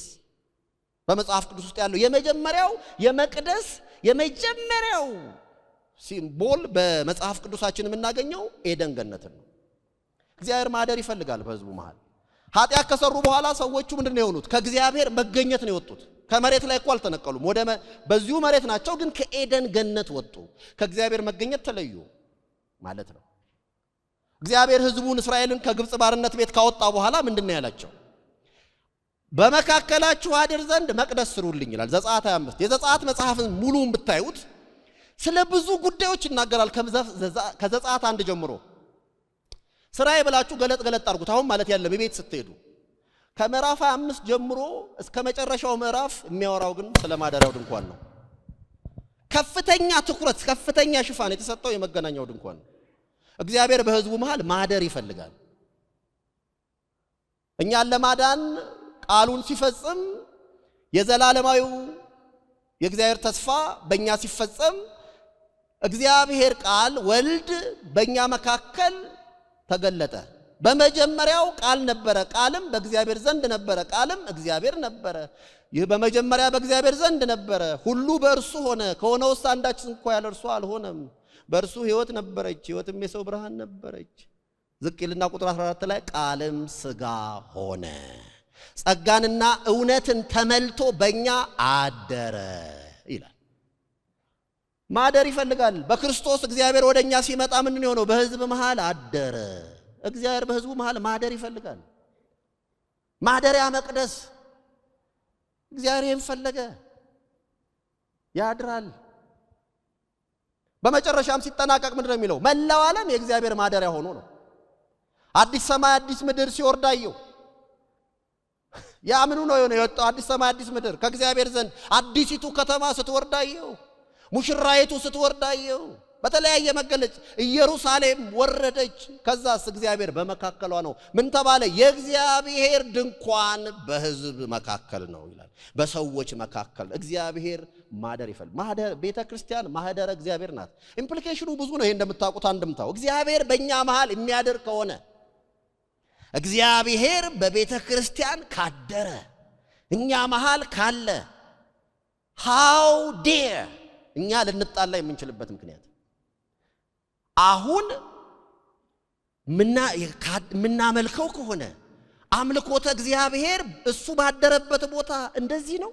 B: በመጽሐፍ ቅዱስ ውስጥ ያለው የመጀመሪያው የመቅደስ የመጀመሪያው ሲምቦል በመጽሐፍ ቅዱሳችን የምናገኘው ኤደን ገነትን ነው። እግዚአብሔር ማደር ይፈልጋል በሕዝቡ መሃል። ኃጢአት ከሰሩ በኋላ ሰዎቹ ምንድነው የሆኑት? ከእግዚአብሔር መገኘት ነው የወጡት። ከመሬት ላይ እኮ አልተነቀሉም። በዚሁ መሬት ናቸው፣ ግን ከኤደን ገነት ወጡ። ከእግዚአብሔር መገኘት ተለዩ ማለት ነው። እግዚአብሔር ሕዝቡን እስራኤልን ከግብጽ ባርነት ቤት ካወጣ በኋላ ምንድነው ያላቸው? በመካከላችሁ አድር ዘንድ መቅደስ ስሩልኝ ይላል ዘጸአት 25። የዘጸአት መጽሐፍን ሙሉውን ብታዩት ስለ ብዙ ጉዳዮች ይናገራል። ከዘጸአት 1 ጀምሮ ስራዬ ብላችሁ ገለጥ አድርጉት። አሁን ማለት ያለም ቤት ስትሄዱ ከምዕራፍ 25 ጀምሮ እስከ መጨረሻው ምዕራፍ የሚያወራው ግን ስለ ማደሪያው ድንኳን ነው። ከፍተኛ ትኩረት፣ ከፍተኛ ሽፋን የተሰጠው የመገናኛው ድንኳን ነው። እግዚአብሔር በሕዝቡ መሃል ማደር ይፈልጋል። እኛን ለማዳን ቃሉን ሲፈጽም የዘላለማዊው የእግዚአብሔር ተስፋ በእኛ ሲፈጸም እግዚአብሔር ቃል ወልድ በእኛ መካከል ተገለጠ። በመጀመሪያው ቃል ነበረ፣ ቃልም በእግዚአብሔር ዘንድ ነበረ፣ ቃልም እግዚአብሔር ነበረ። ይህ በመጀመሪያ በእግዚአብሔር ዘንድ ነበረ። ሁሉ በእርሱ ሆነ፣ ከሆነውስ አንዳች እንኳ ያለ እርሱ አልሆነም። በእርሱ ሕይወት ነበረች፣ ሕይወትም የሰው ብርሃን ነበረች። ዝቅ ይልና ቁጥር 14 ላይ ቃልም ሥጋ ሆነ፣ ጸጋንና እውነትን ተመልቶ በእኛ አደረ ይላል። ማደር ይፈልጋል። በክርስቶስ እግዚአብሔር ወደኛ ሲመጣ ምንድን ነው የሆነው? በሕዝብ መሃል አደረ። እግዚአብሔር በሕዝቡ መሃል ማደር ይፈልጋል። ማደሪያ መቅደስ እግዚአብሔር ፈለገ፣ ያድራል። በመጨረሻም ሲጠናቀቅ ምንድን ነው የሚለው? መላው ዓለም የእግዚአብሔር ማደሪያ ሆኖ ነው። አዲስ ሰማይ አዲስ ምድር ሲወርድ አየሁ። ያ ምኑ ነው የወጣው? አዲስ ሰማይ አዲስ ምድር ከእግዚአብሔር ዘንድ አዲሲቱ ከተማ ስትወርድ አየሁ። ሙሽራይቱ ስትወርድ አየሁ። በተለያየ መገለጽ ኢየሩሳሌም ወረደች። ከዛስ እግዚአብሔር በመካከሏ ነው። ምን ተባለ? የእግዚአብሔር ድንኳን በሕዝብ መካከል ነው ይላል። በሰዎች መካከል እግዚአብሔር ማደር ይፈልጋል። ቤተ ክርስቲያን ማህደረ እግዚአብሔር ናት። ኢምፕሊኬሽኑ ብዙ ነው። ይሄ እንደምታውቁት አንድምታው እግዚአብሔር በእኛ መሃል የሚያደር ከሆነ እግዚአብሔር በቤተ ክርስቲያን ካደረ እኛ መሃል ካለ ሃው ዴር እኛ ልንጣላ የምንችልበት ምክንያት አሁን ምናመልከው ከሆነ አምልኮተ እግዚአብሔር እሱ ባደረበት ቦታ እንደዚህ ነው።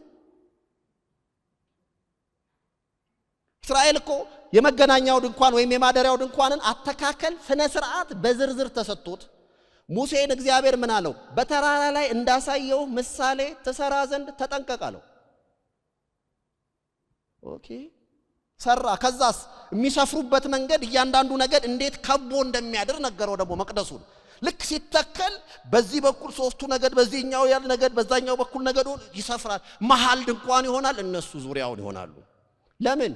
B: እስራኤል እኮ የመገናኛው ድንኳን ወይም የማደሪያው ድንኳንን አተካከል ስነ ስርዓት በዝርዝር ተሰጥቶት ሙሴን እግዚአብሔር ምን አለው? በተራራ ላይ እንዳሳየው ምሳሌ ተሰራ ዘንድ ተጠንቀቃለው። ኦኬ ሰራ። ከዛስ የሚሰፍሩበት መንገድ እያንዳንዱ ነገድ እንዴት ከቦ እንደሚያድር ነገረው። ደግሞ መቅደሱን ልክ ሲተከል በዚህ በኩል ሶስቱ ነገድ፣ በዚህኛው ያለ ነገድ፣ በዛኛው በኩል ነገዱ ይሰፍራል። መሃል ድንኳን ይሆናል፣ እነሱ ዙሪያውን ይሆናሉ። ለምን?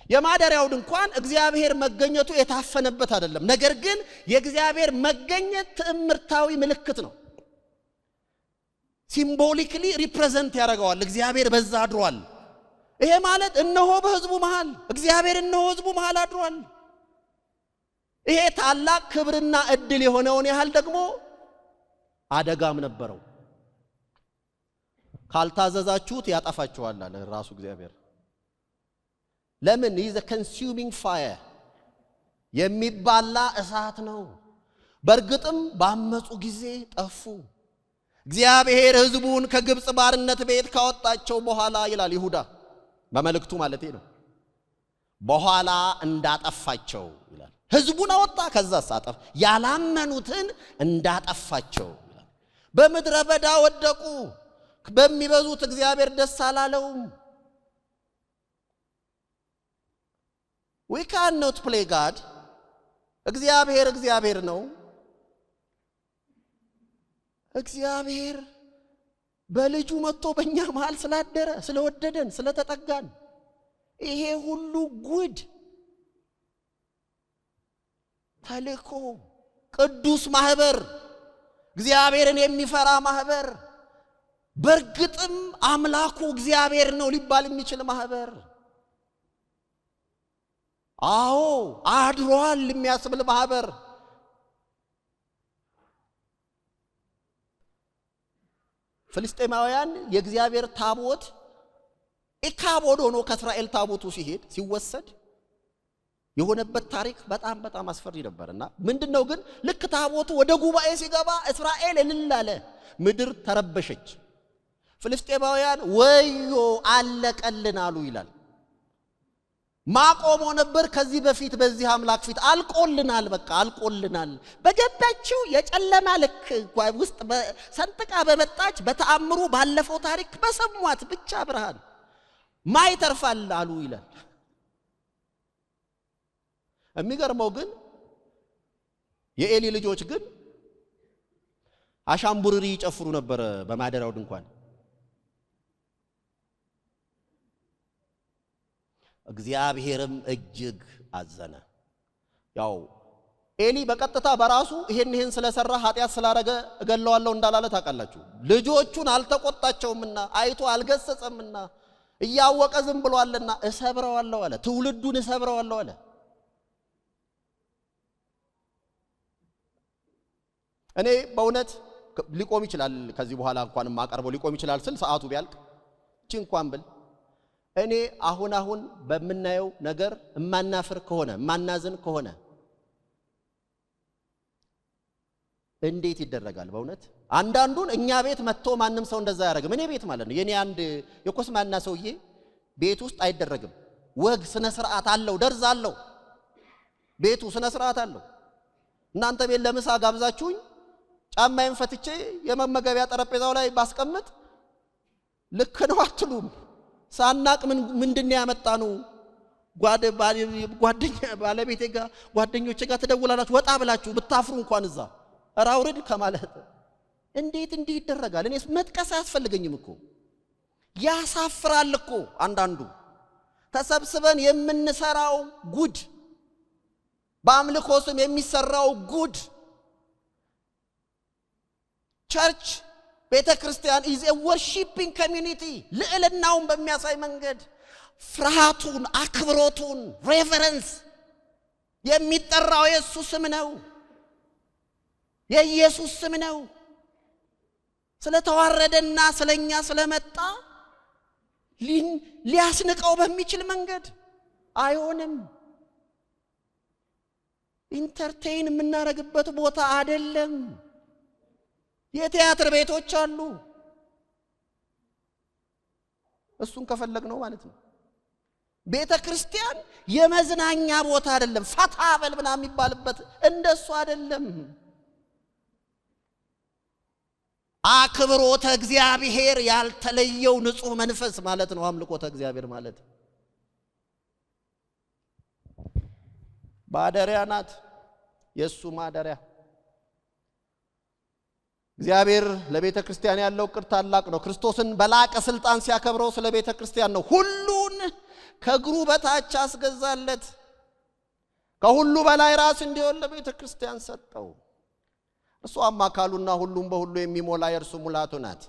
B: የማደሪያው ድንኳን እግዚአብሔር መገኘቱ የታፈነበት አይደለም። ነገር ግን የእግዚአብሔር መገኘት ትዕምርታዊ ምልክት ነው። ሲምቦሊክሊ ሪፕሬዘንት ያደርገዋል። እግዚአብሔር በዛ አድሯል። ይሄ ማለት እነሆ በሕዝቡ መሃል እግዚአብሔር እነሆ ሕዝቡ መሃል አድሯል። ይሄ ታላቅ ክብርና እድል የሆነውን ያህል ደግሞ አደጋም ነበረው። ካልታዘዛችሁት ያጠፋችኋል አለ ራሱ እግዚአብሔር። ለምን? ይዘ ኮንሱሚንግ ፋየር የሚባላ እሳት ነው። በእርግጥም ባመጹ ጊዜ ጠፉ። እግዚአብሔር ሕዝቡን ከግብጽ ባርነት ቤት ካወጣቸው በኋላ ይላል ይሁዳ በመልእክቱ ማለት ነው በኋላ እንዳጠፋቸው ይላል። ሕዝቡን አወጣ ከዛስ አጠፋ ያላመኑትን እንዳጠፋቸው ይላል። በምድረ በዳ ወደቁ በሚበዙት እግዚአብሔር ደስ አላለውም። we cannot play God እግዚአብሔር ነው። እግዚአብሔር በልጁ መጥቶ በእኛ መሃል ስላደረ ስለወደደን ስለተጠጋን ይሄ ሁሉ ጉድ ተልኮ ቅዱስ ማህበር እግዚአብሔርን የሚፈራ ማህበር በርግጥም አምላኩ እግዚአብሔር ነው ሊባል የሚችል ማህበር አዎ አድሯል የሚያስብል ማህበር ፍልስጤማውያን የእግዚአብሔር ታቦት ኢካቦድ ሆኖ ከእስራኤል ታቦቱ ሲወሰድ የሆነበት ታሪክ በጣም አስፈሪ ነበርና ምንድነው ግን ልክ ታቦቱ ወደ ጉባኤ ሲገባ እስራኤል እልል አለ ምድር ተረበሸች ፍልስጤማውያን ወዮ አለቀልን አሉ ይላል ማቆሞ ነበር ከዚህ በፊት በዚህ አምላክ ፊት አልቆልናል በቃ አልቆልናል በገባችው የጨለማ ልክ ውስጥ ሰንጥቃ በመጣች በተአምሩ ባለፈው ታሪክ በሰሟት ብቻ ብርሃን ማይተርፋል አሉ ይላል። የሚገርመው ግን የኤሊ ልጆች ግን አሻምቡርሪ ይጨፍሩ ነበር በማደሪያው ድንኳን እግዚአብሔርም እጅግ አዘነ። ያው ኤሊ በቀጥታ በራሱ ይሄን ስለሰራ ኃጢያት ስላረገ እገለዋለሁ እንዳላለ ታውቃላችሁ። ልጆቹን አልተቆጣቸውምና አይቶ አልገሰጸምና እያወቀ ዝም ብሏልና እሰብረዋለሁ አለ። ትውልዱን እሰብረዋለሁ አለ። እኔ በእውነት ሊቆም ይችላል ከዚህ በኋላ እንኳን ማቀርበው ሊቆም ይችላል ስል ሰዓቱ ቢያልቅ እቺ እንኳን ብል እኔ አሁን በመናየው ነገር ማናፍር ከሆነ ማናዝን ከሆነ እንዴት ይደረጋል? በእውነት አንዳንዱን እኛ ቤት መጥቶ ማንም ሰው እንደዛ ያደርግም። እኔ ቤት ማለት ነው የኔ አንድ የኮስማና ሰውዬ ቤት ውስጥ አይደረግም። ወግ ስነ ስርዓት አለው፣ ደርዝ አለው። ቤቱ ስነ ስርዓት አለው። እናንተ ቤት ለምሳ ጋብዛችሁኝ ጫማዬን ፈትቼ የመመገቢያ ጠረጴዛው ላይ ባስቀምጥ ልክ ነው አትሉም። ሳናቅ ምንድነው ያመጣነው? ጓደኛ ባለቤቴ ጋር ጓደኞቼ ጋር ተደውላላችሁ ወጣ ብላችሁ ብታፍሩ እንኳን እዛ ራውርድ ከማለት እንዴት እንዲህ ይደረጋል? እኔስ መጥቀስ አያስፈልገኝም እኮ ያሳፍራል እኮ። አንዳንዱ ተሰብስበን የምንሰራው ጉድ፣ በአምልኮ ስም የሚሰራው ጉድ። ቸርች ቤተ ክርስቲያን is a worshiping community ልዕልናውን በሚያሳይ መንገድ ፍርሃቱን አክብሮቱን ሬቨረንስ የሚጠራው የኢየሱስ ስም ነው። የኢየሱስ ስም ነው። ስለተዋረደና ስለኛ ስለመጣ ሊያስንቀው በሚችል መንገድ አይሆንም። ኢንተርቴይን የምናረግበት ቦታ አይደለም። የቲያትር ቤቶች አሉ። እሱን ከፈለግ ነው ማለት ነው። ቤተ ክርስቲያን የመዝናኛ ቦታ አይደለም። ፈታ በል ምናምን የሚባልበት እንደሱ አይደለም። አክብሮተ እግዚአብሔር ያልተለየው ንጹህ መንፈስ ማለት ነው አምልኮተ እግዚአብሔር ማለት። ማደሪያ ናት፣ የሱ ማደሪያ። እግዚአብሔር ለቤተ ክርስቲያን ያለው ቅር ታላቅ ነው። ክርስቶስን በላቀ ስልጣን ሲያከብረው ስለ ቤተ ክርስቲያን ነው። ሁሉን ከእግሩ በታች አስገዛለት። ከሁሉ በላይ ራስ እንዲሆን ለቤተ ክርስቲያን ሰጠው። እርሷም አካሉና ሁሉም በሁሉ የሚሞላ የእርሱ ሙላቱ ናት።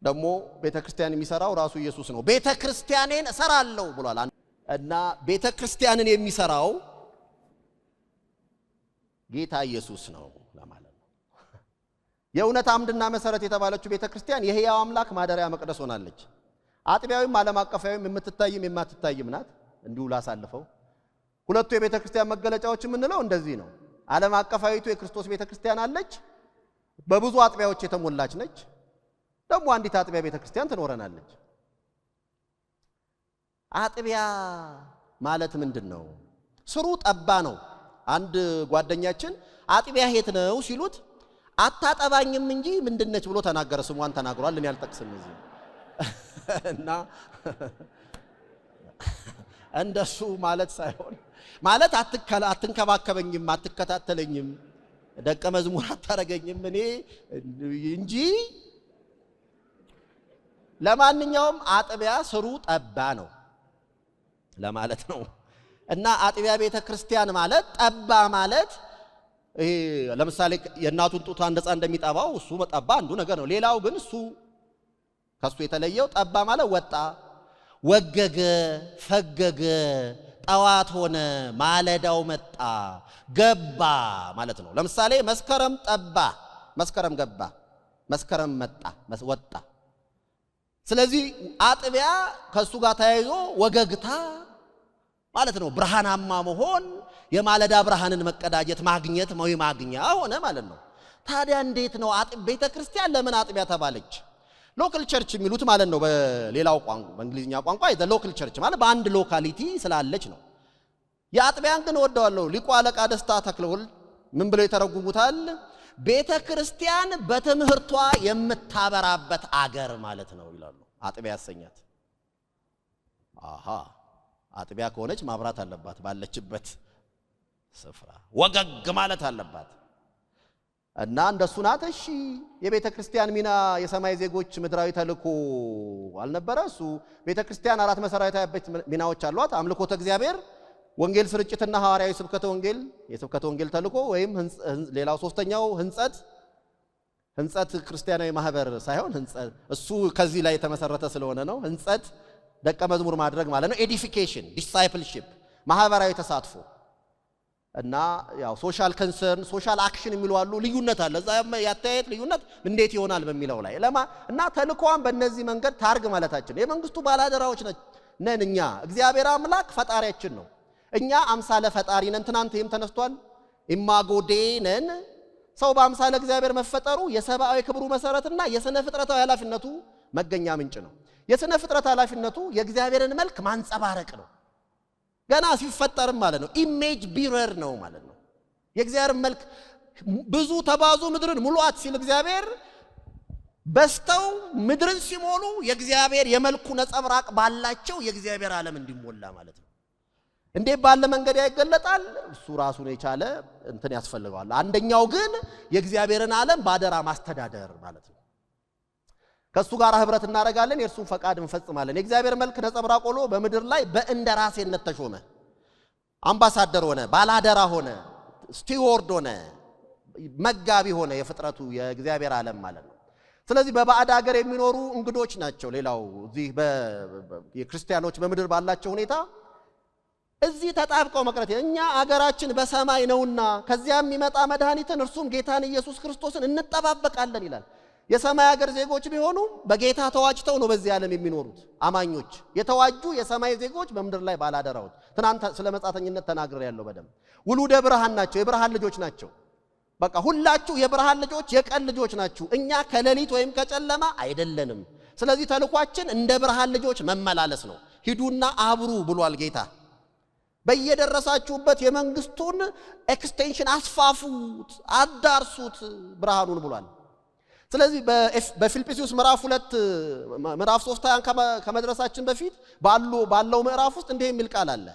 B: ደግሞ ቤተ ክርስቲያን የሚሰራው ራሱ ኢየሱስ ነው። ቤተ ክርስቲያኔን እሰራለሁ ብሏል እና ቤተ ክርስቲያንን የሚሰራው ጌታ ኢየሱስ ነው ለማለት ነው። የእውነት አምድና መሰረት የተባለችው ቤተ ክርስቲያን የሕያው አምላክ ማደሪያ መቅደስ ሆናለች። አጥቢያዊም ዓለም አቀፋዊም የምትታይም የማትታይም ናት። እንዲሁ ላሳልፈው ሁለቱ የቤተ ክርስቲያን መገለጫዎች የምንለው እንደዚህ ነው። ዓለም አቀፋዊቱ የክርስቶስ ቤተ ክርስቲያን አለች። በብዙ አጥቢያዎች የተሞላች ነች። ደግሞ አንዲት አጥቢያ ቤተክርስቲያን ትኖረናለች። አጥቢያ ማለት ምንድነው? ስሩ ጠባ ነው። አንድ ጓደኛችን አጥቢያ ሄት ነው ሲሉት አታጠባኝም እንጂ ምንድነች ብሎ ተናገረ። ስሟን ተናግሯል። እኔ አልጠቅስም እዚህ እና እንደሱ ማለት ሳይሆን ማለት አትንከባከበኝም፣ አትከታተለኝም፣ ደቀ መዝሙር አታረገኝም እኔ እንጂ ለማንኛውም አጥቢያ ስሩ ጠባ ነው ለማለት ነው። እና አጥቢያ ቤተክርስቲያን ማለት ጠባ ማለት ይሄ ለምሳሌ የእናቱን ጡት አንድ ሕፃን እንደሚጠባው እሱ ጠባ አንዱ ነገር ነው። ሌላው ግን እሱ ከሱ የተለየው ጠባ ማለት ወጣ፣ ወገገ፣ ፈገገ፣ ጠዋት ሆነ፣ ማለዳው መጣ፣ ገባ ማለት ነው። ለምሳሌ መስከረም ጠባ፣ መስከረም ገባ፣ መስከረም መጣ፣ ወጣ። ስለዚህ አጥቢያ ከሱ ጋር ተያይዞ ወገግታ ማለት ነው። ብርሃናማ መሆን፣ የማለዳ ብርሃንን መቀዳጀት፣ ማግኘት ማግኛ ሆነ ማለት ነው። ታዲያ እንዴት ነው ቤተክርስቲያን ለምን አጥቢያ ተባለች? ሎካል ቸርች የሚሉት ማለት ነው በሌላው ቋንቋ፣ በእንግሊዝኛ ቋንቋ ሎካል ቸርች ማለት በአንድ ሎካሊቲ ስላለች ነው። የአጥቢያን ግን ወደዋለሁ። ሊቁ አለቃ ደስታ ተክለወልድ ምን ብለው ይተረጉሙታል? ቤተክርስቲያን በትምህርቷ የምታበራበት አገር ማለት ነው ይላሉ። አጥቢያ ያሰኛት። አሃ አጥቢያ ከሆነች ማብራት አለባት፣ ባለችበት ስፍራ ወገግ ማለት አለባት። እና እንደሱ ናት። እሺ የቤተክርስቲያን ሚና የሰማይ ዜጎች ምድራዊ ተልእኮ አልነበረ? እሱ ቤተክርስቲያን አራት መሰረታዊ ሚናዎች አሏት። አምልኮተ እግዚአብሔር፣ ወንጌል ስርጭትና ሐዋርያዊ ስብከተ ወንጌል፣ የስብከተ ወንጌል ተልእኮ ወይም ሌላው ሶስተኛው ህንጸት ክርስቲያናዊ ማህበር ሳይሆን ህንጸት እሱ ከዚህ ላይ የተመሰረተ ስለሆነ ነው። ህንጸት ደቀ መዝሙር ማድረግ ማለት ነው። ኤዲፊኬሽን፣ ዲሳይፕልሺፕ፣ ማህበራዊ ተሳትፎ እና ያው ሶሻል ኮንሰርን፣ ሶሻል አክሽን የሚሉ አሉ። ልዩነት አለ እዛ ያታየት ልዩነት እንዴት ይሆናል በሚለው ላይ እና ተልእኮዋን በእነዚህ መንገድ ታርግ ማለታችን የመንግስቱ ባላደራዎች ነን። እኛ እግዚአብሔር አምላክ ፈጣሪያችን ነው። እኛ አምሳለ ፈጣሪ ነን። ትናንት ይህም ተነስቷል። ኢማጎ ዴይ ነን። ሰው በአምሳለ እግዚአብሔር መፈጠሩ የሰብአዊ ክብሩ መሰረትና የስነ ፍጥረታዊ ኃላፊነቱ መገኛ ምንጭ ነው። የስነ ፍጥረት ኃላፊነቱ የእግዚአብሔርን መልክ ማንጸባረቅ ነው። ገና ሲፈጠርም ማለት ነው ኢሜጅ ቢረር ነው ማለት ነው። የእግዚአብሔር መልክ ብዙ ተባዙ ምድርን ሙሉአት ሲል እግዚአብሔር በስተው ምድርን ሲሞሉ የእግዚአብሔር የመልኩ ነጸብራቅ ባላቸው የእግዚአብሔር ዓለም እንዲሞላ ማለት ነው። እንዴት ባለ መንገድ ያይገለጣል? እሱ ራሱን የቻለ እንትን ያስፈልገዋል። አንደኛው ግን የእግዚአብሔርን ዓለም ባደራ ማስተዳደር ማለት ነው። ከሱ ጋር ህብረት እናደርጋለን፣ የእርሱን ፈቃድ እንፈጽማለን። የእግዚአብሔር መልክ ነጸብራቅ ሆኖ በምድር ላይ በእንደራሴነት ተሾመ፣ አምባሳደር ሆነ፣ ባላደራ ሆነ፣ ስቲዎርድ ሆነ፣ መጋቢ ሆነ። የፍጥረቱ የእግዚአብሔር ዓለም ማለት ነው። ስለዚህ በባዕድ ሀገር የሚኖሩ እንግዶች ናቸው። ሌላው እዚህ የክርስቲያኖች በምድር ባላቸው ሁኔታ እዚህ ተጣብቀው መቅረት እኛ አገራችን በሰማይ ነውና ከዚያም የሚመጣ መድኃኒትን እርሱም ጌታን ኢየሱስ ክርስቶስን እንጠባበቃለን ይላል። የሰማይ ሀገር ዜጎች ቢሆኑ በጌታ ተዋጅተው ነው በዚህ ዓለም የሚኖሩት አማኞች፣ የተዋጁ የሰማይ ዜጎች በምድር ላይ ባላደራዎች። ትናንት ስለ መጻተኝነት ተናግሬ ያለው በደም ውሉደ ብርሃን ናቸው፣ የብርሃን ልጆች ናቸው። በቃ ሁላችሁ የብርሃን ልጆች፣ የቀን ልጆች ናችሁ። እኛ ከሌሊት ወይም ከጨለማ አይደለንም። ስለዚህ ተልኳችን እንደ ብርሃን ልጆች መመላለስ ነው። ሂዱና አብሩ ብሏል ጌታ። በየደረሳችሁበት የመንግስቱን ኤክስቴንሽን አስፋፉት፣ አዳርሱት ብርሃኑን ብሏል። ስለዚህ በፊልጵስዩስ ምዕራፍ 2 ምዕራፍ 3 ከመድረሳችን በፊት ባለው ምዕራፍ ውስጥ እንዲህ የሚል ቃል አለ።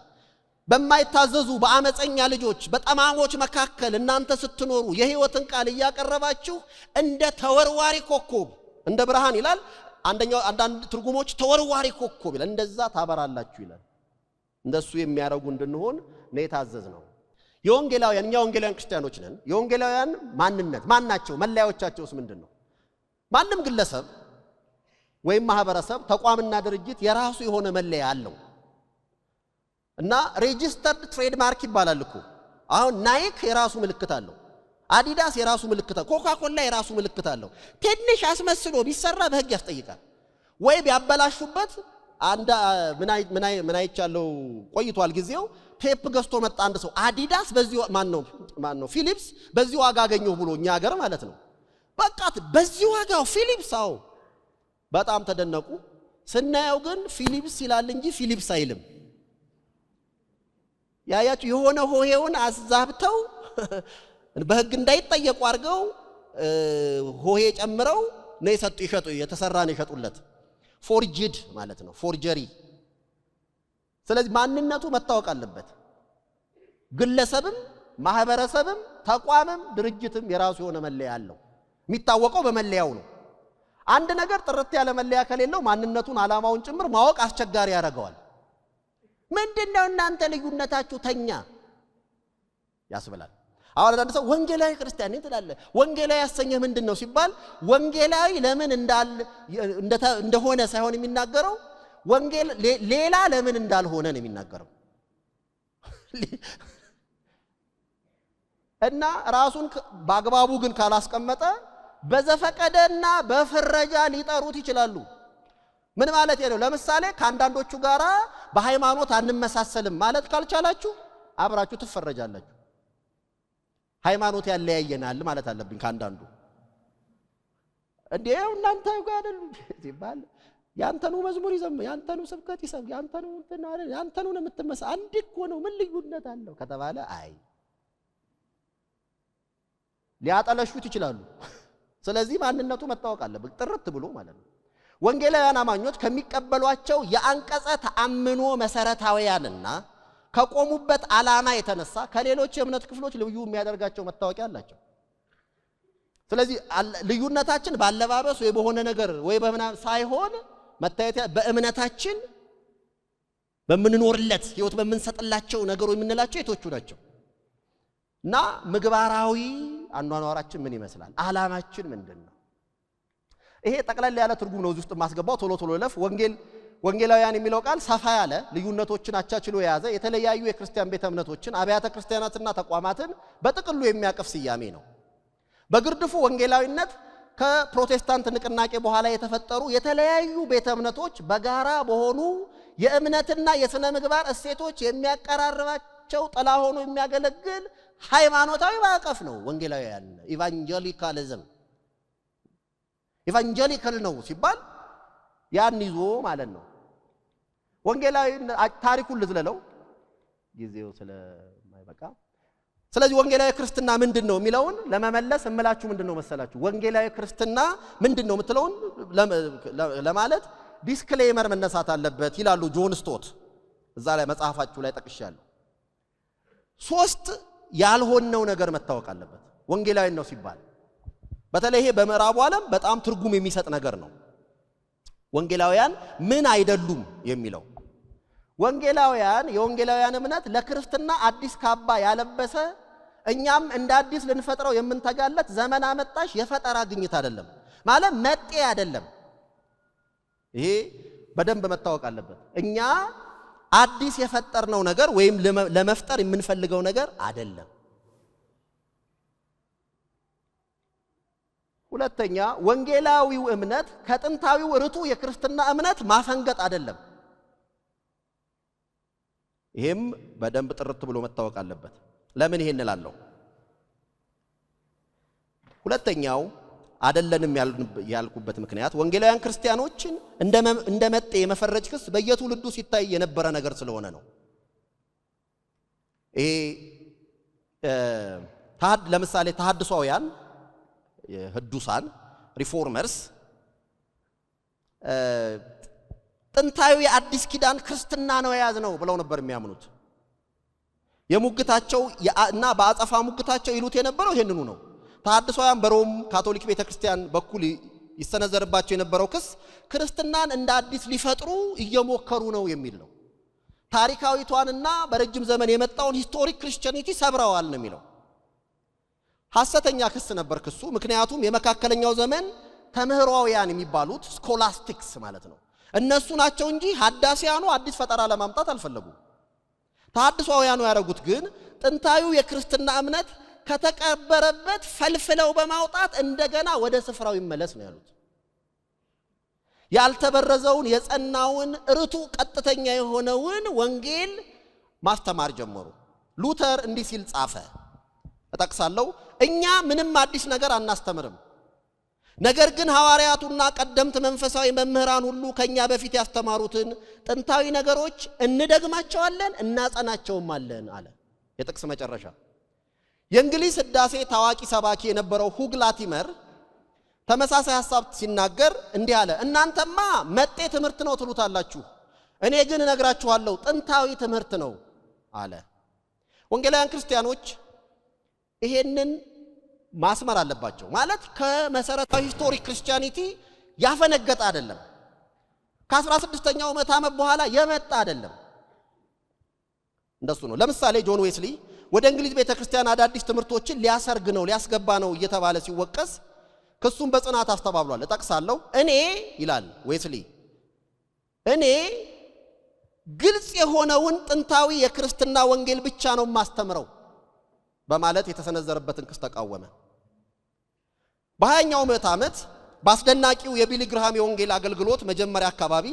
B: በማይታዘዙ በአመፀኛ ልጆች በጠማሞች መካከል እናንተ ስትኖሩ የሕይወትን ቃል እያቀረባችሁ እንደ ተወርዋሪ ኮከብ እንደ ብርሃን ይላል። አንዳንድ ትርጉሞች ተወርዋሪ ኮከብ ይላል። እንደዛ ታበራላችሁ ይላል። እንደሱ የሚያረጉ እንድንሆን ነው የታዘዝነው። የወንጌላውያን እኛ ወንጌላውያን ክርስቲያኖች ነን። የወንጌላውያን ማንነት ማን ናቸው? መለያዎቻቸውስ ምንድነው? ማንም ግለሰብ ወይም ማህበረሰብ ተቋምና ድርጅት የራሱ የሆነ መለያ አለው እና ሬጂስተርድ ትሬድማርክ ይባላል እኮ። አሁን ናይክ የራሱ ምልክት አለው፣ አዲዳስ የራሱ ምልክት አለው፣ ኮካኮላ የራሱ ምልክት አለው። ትንሽ አስመስሎ ቢሰራ በህግ ያስጠይቃል። ወይ ቢያበላሹበት ምን አይቻለው ቆይቷል ጊዜው። ቴፕ ገዝቶ መጣ አንድ ሰው አዲዳስ በዚህ ማን ነው ፊሊፕስ በዚህ ዋጋ አገኘው ብሎ እኛ ሀገር ማለት ነው በቃት በዚህ ዋጋው ፊሊፕሳው በጣም ተደነቁ። ስናየው ግን ፊሊፕስ ይላል እንጂ ፊሊፕስ አይልም። ያያችሁ የሆነ ሆሄውን አዛብተው በህግ እንዳይጠየቁ አድርገው ሆሄ ጨምረው ነው ይሸጡ የተሰራ ነው ይሸጡለት። ፎርጅድ ማለት ነው፣ ፎርጀሪ። ስለዚህ ማንነቱ መታወቅ አለበት። ግለሰብም ማህበረሰብም ተቋምም ድርጅትም የራሱ የሆነ መለያ አለው። የሚታወቀው በመለያው ነው። አንድ ነገር ጥርት ያለ መለያ ከሌለው ማንነቱን ዓላማውን ጭምር ማወቅ አስቸጋሪ ያደርገዋል። ምንድነው እናንተ ልዩነታችሁ ተኛ ያስብላል። አሁን አንድ ሰው ወንጌላዊ ክርስቲያን ይላል። ወንጌላዊ ያሰኘህ ምንድነው ሲባል ወንጌላዊ ለምን እንደሆነ ሳይሆን የሚናገረው ወንጌል ሌላ ለምን እንዳልሆነ ነው የሚናገረው። እና ራሱን በአግባቡ ግን ካላስቀመጠ በዘፈቀደና በፍረጃ ሊጠሩት ይችላሉ። ምን ማለት ነው? ለምሳሌ ከአንዳንዶቹ ጋራ በሃይማኖት አንመሳሰልም ማለት ካልቻላችሁ አብራችሁ ትፈረጃላችሁ። ሃይማኖት ያለያየናል ማለት አለብኝ ካንዳንዱ። እንዴው እናንተ ጋር ሲባል ያንተኑ መዝሙር ይዘም ያንተኑ ስብከት ይሰብ ያንተኑ እንትና ያንተኑ የምትመሳ አንድ እኮ ነው ምን ልዩነት አለው ከተባለ አይ ሊያጠለሹት ይችላሉ። ስለዚህ ማንነቱ መታወቅ አለበት ጥርት ብሎ ማለት ነው። ወንጌላውያን አማኞች ከሚቀበሏቸው የአንቀጸ ተአምኖ መሰረታዊያንና ከቆሙበት ዓላማ የተነሳ ከሌሎች የእምነት ክፍሎች ልዩ የሚያደርጋቸው መታወቂያ አላቸው። ስለዚህ ልዩነታችን ባለባበስ ወይ በሆነ ነገር ወይ በመናም ሳይሆን መታየት በእምነታችን በመንኖርለት ህይወት በመንሰጥላቸው ነገሮች የምንላቸው የቶቹ ናቸው። እና ምግባራዊ አኗኗራችን ምን ይመስላል? ዓላማችን ምንድነው? ይሄ ጠቅላላ ያለ ትርጉም ነው። እዚህ ውስጥ ማስገባው ቶሎ ለፍ ወንጌላውያን የሚለው ቃል ሰፋ ያለ ልዩነቶችን አቻችሎ የያዘ የተለያዩ የክርስቲያን ቤተ እምነቶችን አብያተ ክርስቲያናትና ተቋማትን በጥቅሉ የሚያቀፍ ስያሜ ነው። በግርድፉ ወንጌላዊነት ከፕሮቴስታንት ንቅናቄ በኋላ የተፈጠሩ የተለያዩ ቤተ እምነቶች በጋራ በሆኑ የእምነትና የሥነ ምግባር እሴቶች የሚያቀራርባቸው ጥላ ሆኖ የሚያገለግል ሃይማኖታዊ ማዕቀፍ ነው። ወንጌላውያን ኢቫንጀሊካል ነው ሲባል ያን ይዞ ማለት ነው። ወንጌላዊ ታሪኩን ልዝለለው ጊዜው ስለማይበቃ። ስለዚህ ወንጌላዊ ክርስትና ምንድነው የሚለውን ለመመለስ እምላችሁ ምንድነው መሰላችሁ? ወንጌላዊ ክርስትና ምንድነው የምትለውን ለማለት ዲስክሌመር መነሳት አለበት ይላሉ ጆን ስቶት። እዛ ላይ መጽሐፋችሁ ላይ ጠቅሻለሁ። 3 ያልሆነው ነገር መታወቅ አለበት ወንጌላዊ ነው ሲባል። በተለይ ይሄ በምዕራቡ ዓለም በጣም ትርጉም የሚሰጥ ነገር ነው። ወንጌላውያን ምን አይደሉም የሚለው ወንጌላውያን የወንጌላውያን እምነት ለክርስትና አዲስ ካባ ያለበሰ እኛም እንደ አዲስ ልንፈጥረው የምንተጋለት ዘመን አመጣሽ የፈጠራ ግኝት አይደለም ማለት መጤ አይደለም። ይሄ በደንብ መታወቅ አለበት። እኛ አዲስ የፈጠርነው ነገር ወይም ለመፍጠር የምንፈልገው ነገር አይደለም። ሁለተኛ ወንጌላዊው እምነት ከጥንታዊው ርቱ የክርስትና እምነት ማፈንገጥ አይደለም። ይሄም በደንብ ጥርት ብሎ መታወቅ አለበት። ለምን ይሄን እላለሁ? ሁለተኛው አይደለንም ያልኩበት ምክንያት ወንጌላውያን ክርስቲያኖችን እንደመጤ የመፈረጅ ክስ በየትውልዱ ሲታይ የነበረ ነገር ስለሆነ ነው። ይሄ ለምሳሌ ተሐድሷውያን የህዱሳን ሪፎርመርስ ጥንታዊ አዲስ ኪዳን ክርስትና ነው የያዝነው ብለው ነበር የሚያምኑት። የሙግታቸው እና በአጸፋ ሙግታቸው ይሉት የነበረው ይሄንኑ ነው። ተሐድሷውያን በሮም ካቶሊክ ቤተክርስቲያን በኩል ይሰነዘርባቸው የነበረው ክስ ክርስትናን እንደ አዲስ ሊፈጥሩ እየሞከሩ ነው የሚል ነው። ታሪካዊቷንና በረጅም ዘመን የመጣውን ሂስቶሪክ ክርስቲያኒቲ ሰብረዋል ነው የሚለው። ሐሰተኛ ክስ ነበር ክሱ። ምክንያቱም የመካከለኛው ዘመን ተምህሯውያን የሚባሉት ስኮላስቲክስ ማለት ነው እነሱ ናቸው እንጂ ሐዳሲያኑ አዲስ ፈጠራ ለማምጣት አልፈለጉም። ተሐድሷውያኑ ያደረጉት ግን ጥንታዊው የክርስትና እምነት ከተቀበረበት ፈልፍለው በማውጣት እንደገና ወደ ስፍራው ይመለስ ነው ያሉት። ያልተበረዘውን የጸናውን ርቱ ቀጥተኛ የሆነውን ወንጌል ማስተማር ጀመሩ። ሉተር እንዲህ ሲል ጻፈ፣ እጠቅሳለሁ። እኛ ምንም አዲስ ነገር አናስተምርም፣ ነገር ግን ሐዋርያቱና ቀደምት መንፈሳዊ መምህራን ሁሉ ከኛ በፊት ያስተማሩትን ጥንታዊ ነገሮች እንደግማቸዋለን እናጸናቸውማለን አለ። የጥቅስ መጨረሻ። የእንግሊዝ ሕዳሴ ታዋቂ ሰባኪ የነበረው ሁግ ላቲመር ተመሳሳይ ሐሳብ ሲናገር እንዲህ አለ። እናንተማ መጤ ትምህርት ነው ትሉታላችሁ፣ እኔ ግን እነግራችኋለሁ ጥንታዊ ትምህርት ነው አለ። ወንጌላውያን ክርስቲያኖች ይሄንን ማስመር አለባቸው። ማለት ከመሰረታዊ ሂስቶሪክ ክርስቲያኒቲ ያፈነገጠ አይደለም። ከ16ኛው ምዕተ ዓመት በኋላ የመጣ አይደለም። እንደሱ ነው። ለምሳሌ ጆን ዌስሊ ወደ እንግሊዝ ቤተክርስቲያን አዳዲስ ትምህርቶችን ሊያሰርግ ነው ሊያስገባ ነው እየተባለ ሲወቀስ ክሱን በጽናት አስተባብሏል። እጠቅሳለሁ። እኔ ይላል ዌስሊ፣ እኔ ግልጽ የሆነውን ጥንታዊ የክርስትና ወንጌል ብቻ ነው ማስተምረው በማለት የተሰነዘረበትን ክስ ተቃወመ። በ20ኛው ምዕተ ዓመት በአስደናቂው የቢሊ ግርሃም የወንጌል አገልግሎት መጀመሪያ አካባቢ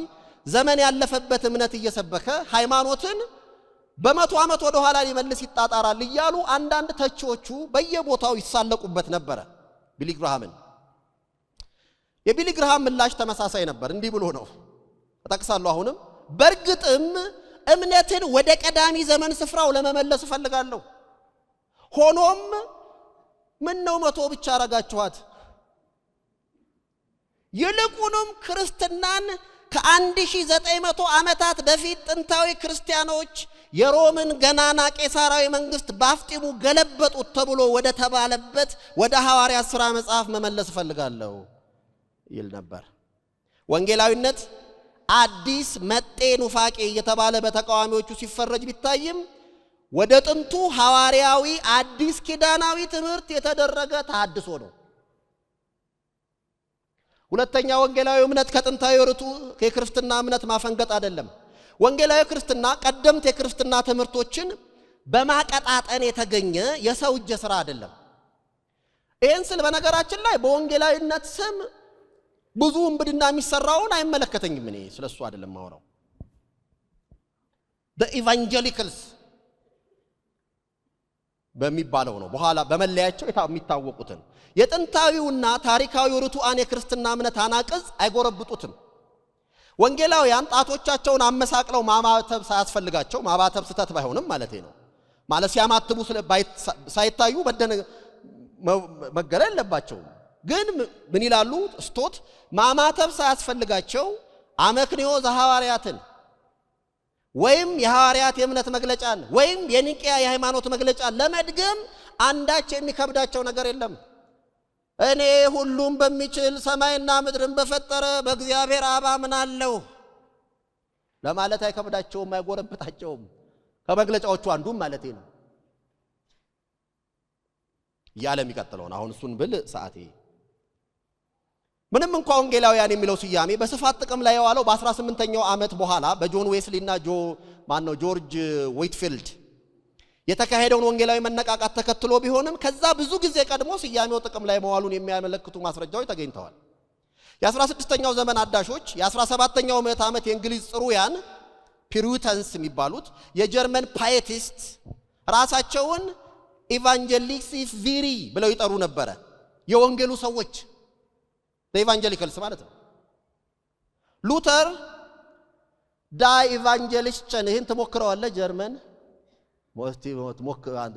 B: ዘመን ያለፈበት እምነት እየሰበከ ሃይማኖትን በ100 ዓመት ወደ ኋላ ሊመልስ ይጣጣራል እያሉ አንዳንድ ተቺዎቹ በየቦታው ይሳለቁበት ነበር ቢሊ ግርሃምን። የቢሊ ግርሃም ምላሽ ተመሳሳይ ነበር። እንዲህ ብሎ ነው፣ እጠቅሳለሁ አሁንም። በእርግጥም እምነትን ወደ ቀዳሚ ዘመን ስፍራው ለመመለስ እፈልጋለሁ። ሆኖም ምን ነው 100 ብቻ አረጋችኋት? ይልቁንም ክርስትናን ከ1900 ዓመታት በፊት ጥንታዊ ክርስቲያኖች የሮምን ገናና ቄሳራዊ መንግስት ባፍጢሙ ገለበጡት ተብሎ ወደ ተባለበት ወደ ሐዋርያት ሥራ መጽሐፍ መመለስ እፈልጋለሁ ይል ነበር። ወንጌላዊነት አዲስ መጤ ኑፋቄ እየተባለ በተቃዋሚዎቹ ሲፈረጅ ቢታይም ወደ ጥንቱ ሐዋርያዊ አዲስ ኪዳናዊ ትምህርት የተደረገ ተሐድሶ ነው። ሁለተኛ፣ ወንጌላዊ እምነት ከጥንታዊ ርቱ የክርስትና እምነት ማፈንገጥ አይደለም። ወንጌላዊ ክርስትና ቀደምት የክርስትና ትምህርቶችን በማቀጣጠን የተገኘ የሰው እጅ ሥራ አይደለም። ይህን ስል በነገራችን ላይ በወንጌላዊነት ስም ብዙ እንብድና የሚሰራውን አይመለከተኝም። እኔ ስለሱ አይደለም ማወራው። the evangelicals በሚባለው ነው። በኋላ በመለያቸው የሚታወቁትን የጥንታዊውና ታሪካዊው ርቱዓን የክርስትና እምነት አናቅጽ አይጎረብጡትም። ወንጌላውያን ጣቶቻቸውን አመሳቅለው ማማተብ ሳያስፈልጋቸው፣ ማባተብ ስተት ባይሆንም ማለት ነው፣ ማለት ሲያማትቡ ሳይታዩ መገለል የለባቸውም። ግን ምን ይላሉ? ስቶት ማማተብ ሳያስፈልጋቸው አመክንዮ ዘሐዋርያትን ወይም የሐዋርያት የእምነት መግለጫን ወይም የኒቂያ የሃይማኖት መግለጫን ለመድገም አንዳች የሚከብዳቸው ነገር የለም። እኔ ሁሉም በሚችል ሰማይና ምድርን በፈጠረ በእግዚአብሔር አብ አምናለሁ ለማለት አይከብዳቸውም፣ አይጎረብጣቸውም። ከመግለጫዎቹ አንዱም ማለት ነው። ያለ የሚቀጥለውን አሁን እሱን ብል ሰዓቴ ምንም እንኳን ወንጌላውያን የሚለው ስያሜ በስፋት ጥቅም ላይ የዋለው በ18ኛው ዓመት በኋላ በጆን ዌስሊ እና ጆርጅ ዊትፊልድ የተካሄደውን ወንጌላዊ መነቃቃት ተከትሎ ቢሆንም ከዛ ብዙ ጊዜ ቀድሞ ስያሜው ጥቅም ላይ መዋሉን የሚያመለክቱ ማስረጃዎች ተገኝተዋል። የ16ኛው ዘመን አዳሾች፣ የ17ኛው ምዕተ ዓመት የእንግሊዝ ጽሩያን ፒሩተንስ የሚባሉት የጀርመን ፓየቲስት ራሳቸውን ኢቫንጀሊክስ ቪሪ ብለው ይጠሩ ነበረ። የወንጌሉ ሰዎች ኢቫንጀሊካልስ ማለት ነው። ሉተር ዳይ ኢቫንጀሊስቸን ይህን ትሞክረዋለህ ጀርመን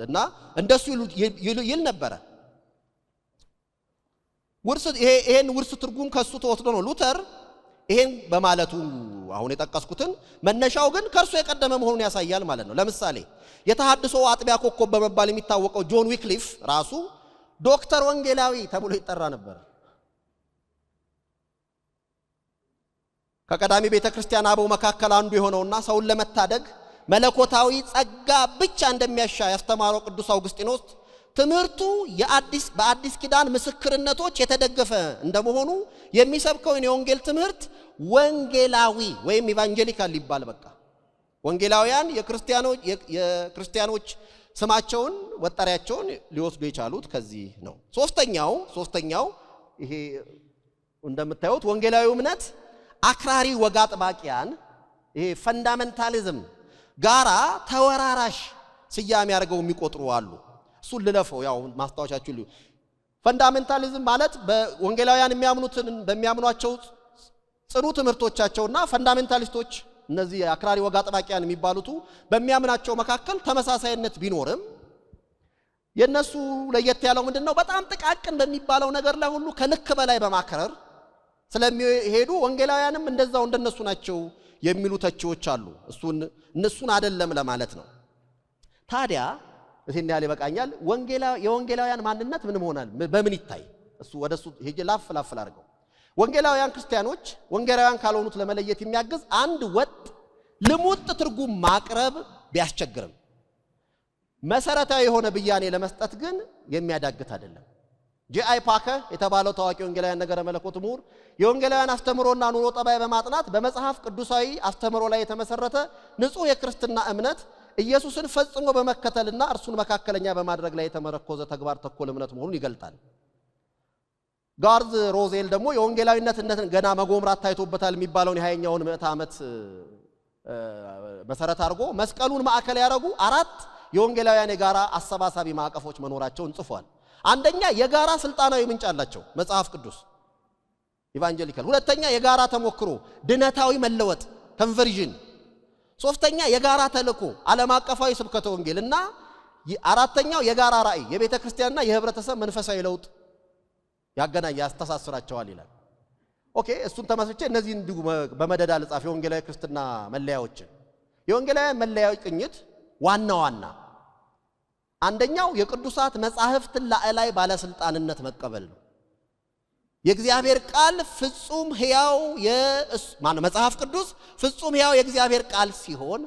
B: እና እንደሱ ይል ነበረ። ይሄን ውርስ ትርጉም ከሱ ተወስዶ ነው ሉተር ይሄን በማለቱ አሁን የጠቀስኩትን መነሻው ግን ከርሱ የቀደመ መሆኑን ያሳያል ማለት ነው። ለምሳሌ የተሐድሶ አጥቢያ ኮከብ በመባል የሚታወቀው ጆን ዊክሊፍ ራሱ ዶክተር ወንጌላዊ ተብሎ ይጠራ ነበር። ከቀዳሚ ቤተክርስቲያን አበው መካከል አንዱ የሆነውና ሰውን ለመታደግ መለኮታዊ ጸጋ ብቻ እንደሚያሻ ያስተማረው ቅዱስ አውግስጢኖስ ትምህርቱ በአዲስ ኪዳን ምስክርነቶች የተደገፈ እንደመሆኑ የሚሰብከው የወንጌል ትምህርት ወንጌላዊ ወይም ኢቫንጀሊካል ሊባል በቃ። ወንጌላውያን የክርስቲያኖች ስማቸውን ወጣሪያቸውን ሊወስዱ የቻሉት ከዚህ ነው። ሶስተኛው ይሄ እንደምታዩት ወንጌላዊ እምነት አክራሪ ወግ አጥባቂያን ይሄ ፈንዳሜንታሊዝም ጋራ ተወራራሽ ስያሜ ያደርገው የሚቆጥሩ አሉ። እሱን ልለፈው፣ ያው ማስታወሻችሁ ፈንዳሜንታሊዝም ማለት በወንጌላውያን የሚያምኑትን በሚያምኗቸው ጽኑ ትምህርቶቻቸውና ፈንዳሜንታሊስቶች እነዚህ አክራሪ ወግ አጥባቂያን የሚባሉት በሚያምናቸው መካከል ተመሳሳይነት ቢኖርም የነሱ ለየት ያለው ምንድነው? በጣም ጥቃቅን በሚባለው ነገር ላይ ሁሉ ከልክ በላይ በማከረር ስለሚሄዱ ወንጌላውያንም እንደዛው እንደነሱ ናቸው የሚሉ ተቺዎች አሉ። እነሱን አይደለም ለማለት ነው። ታዲያ እዚህን ያለ ይበቃኛል። የወንጌላውያን ማንነት ምን መሆናል? በምን ይታይ? ወደሱ ሄጄ ላፍ አድርገው። ወንጌላውያን ክርስቲያኖች ወንጌላውያን ካልሆኑት ለመለየት የሚያግዝ አንድ ወጥ ልሙጥ ትርጉም ማቅረብ ቢያስቸግርም መሰረታዊ የሆነ ብያኔ ለመስጠት ግን የሚያዳግት አይደለም። ጂአይ ፓከር የተባለው ታዋቂ ወንጌላውያን ነገረ መለኮት ምሁር የወንጌላውያን አስተምሮና ኑሮ ጠባይ በማጥናት በመጽሐፍ ቅዱሳዊ አስተምሮ ላይ የተመሰረተ ንጹህ የክርስትና እምነት ኢየሱስን ፈጽሞ በመከተልና እርሱን መካከለኛ በማድረግ ላይ የተመረኮዘ ተግባር ተኮር እምነት መሆኑን ይገልጣል። ጋርዝ ሮዜል ደግሞ የወንጌላዊነትን ገና መጎምራት ታይቶበታል የሚባለውን የ20ኛውን ምዕተ ዓመት መሰረት አድርጎ መስቀሉን ማዕከል ያደረጉ 4 የወንጌላውያን የጋራ አሰባሳቢ ማዕቀፎች መኖራቸውን ጽፏል። አንደኛ የጋራ ስልጣናዊ ምንጭ አላቸው፣ መጽሐፍ ቅዱስ ኢቫንጀሊካል። ሁለተኛ የጋራ ተሞክሮ ድነታዊ መለወጥ ኮንቨርዥን። ሶስተኛ የጋራ ተልእኮ ዓለም አቀፋዊ ስብከተ ወንጌልና አራተኛው የጋራ ራእይ የቤተ ክርስቲያንና የህብረተሰብ መንፈሳዊ ለውጥ ያስተሳስራቸዋል ይላል። ኦኬ እሱን ተመስርቼ እነዚህ እንዲሁ በመደዳ ልጻፍ የወንጌላዊ ክርስትና መለያዎችን። የወንጌላዊ መለያው ቅኝት ዋና አንደኛው የቅዱሳት መጻሕፍትን ላዕላይ ባለስልጣንነት መቀበል ነው። የእግዚአብሔር ቃል ፍጹም ሕያው መጽሐፍ ቅዱስ ፍጹም ሕያው የእግዚአብሔር ቃል ሲሆን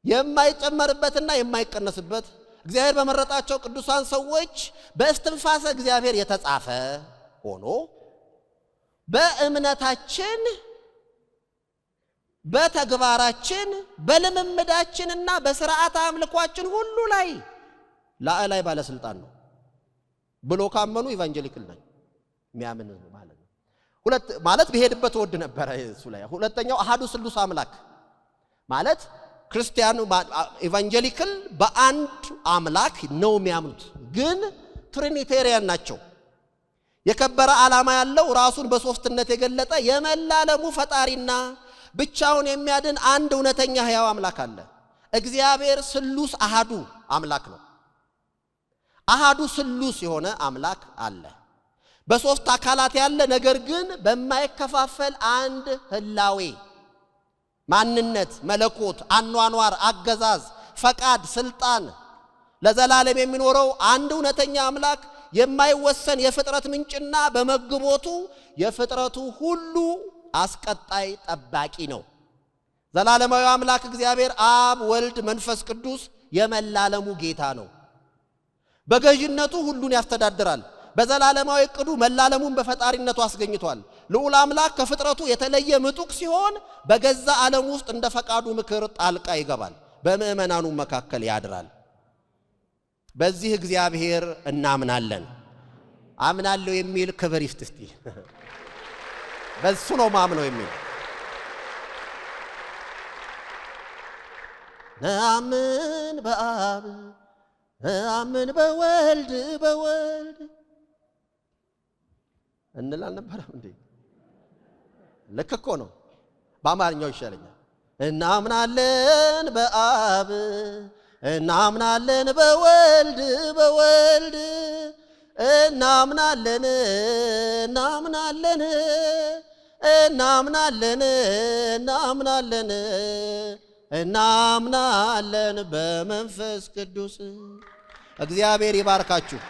B: የማይጨመርበትና የማይቀነስበት እግዚአብሔር በመረጣቸው ቅዱሳን ሰዎች በእስትንፋሰ እግዚአብሔር የተጻፈ ሆኖ በእምነታችን በተግባራችን በልምምዳችንና በሥርዓተ አምልኳችን ሁሉ ላይ ላዕላይ ባለስልጣን ነው ብሎ ካመኑ ኢቫንጀሊካል ነኝ የሚያምን ማለት ነው። ማለት በሄድበት ወድ ነበር እሱ ላይ። ሁለተኛው አሃዱ ስሉስ አምላክ ማለት ክርስቲያኑ ኢቫንጀሊካል በአንድ አምላክ ነው የሚያምኑት፣ ግን ትሪኒቴሪያን ናቸው። የከበረ ዓላማ ያለው ራሱን በሶስትነት የገለጠ የመላለሙ ፈጣሪና ብቻውን የሚያድን አንድ እውነተኛ ሕያው አምላክ አለ። እግዚአብሔር ስሉስ አሃዱ አምላክ ነው። አሃዱ ስሉስ የሆነ አምላክ አለ። በሶስት አካላት ያለ ነገር ግን በማይከፋፈል አንድ ህላዌ ማንነት፣ መለኮት፣ አኗኗር፣ አገዛዝ፣ ፈቃድ፣ ስልጣን ለዘላለም የሚኖረው አንድ እውነተኛ አምላክ የማይወሰን የፍጥረት ምንጭና በመግቦቱ የፍጥረቱ ሁሉ አስቀጣይ ጠባቂ ነው። ዘላለማዊ አምላክ እግዚአብሔር አብ፣ ወልድ፣ መንፈስ ቅዱስ የመላለሙ ጌታ ነው። በገዥነቱ ሁሉን ያስተዳድራል። በዘላለማዊ ዕቅዱ መላለሙን በፈጣሪነቱ አስገኝቷል። ልዑል አምላክ ከፍጥረቱ የተለየ ምጡቅ ሲሆን በገዛ ዓለም ውስጥ እንደ ፈቃዱ ምክር ጣልቃ ይገባል፣ በምእመናኑ መካከል ያድራል። በዚህ እግዚአብሔር እናምናለን። አምናለሁ የሚል ክብር ይስጥ እስቲ። በሱ ነው ማምነው የሚል ነአምን በአብ ነአምን በወልድ እንል አልነበረም እንዴ? ልክ እኮ ነው። በአማርኛው ይሻለኛል። እናምናለን በአብ እናምናለን በወልድ እናምናለን እናምናለን በመንፈስ ቅዱስ። እግዚአብሔር ይባርካችሁ።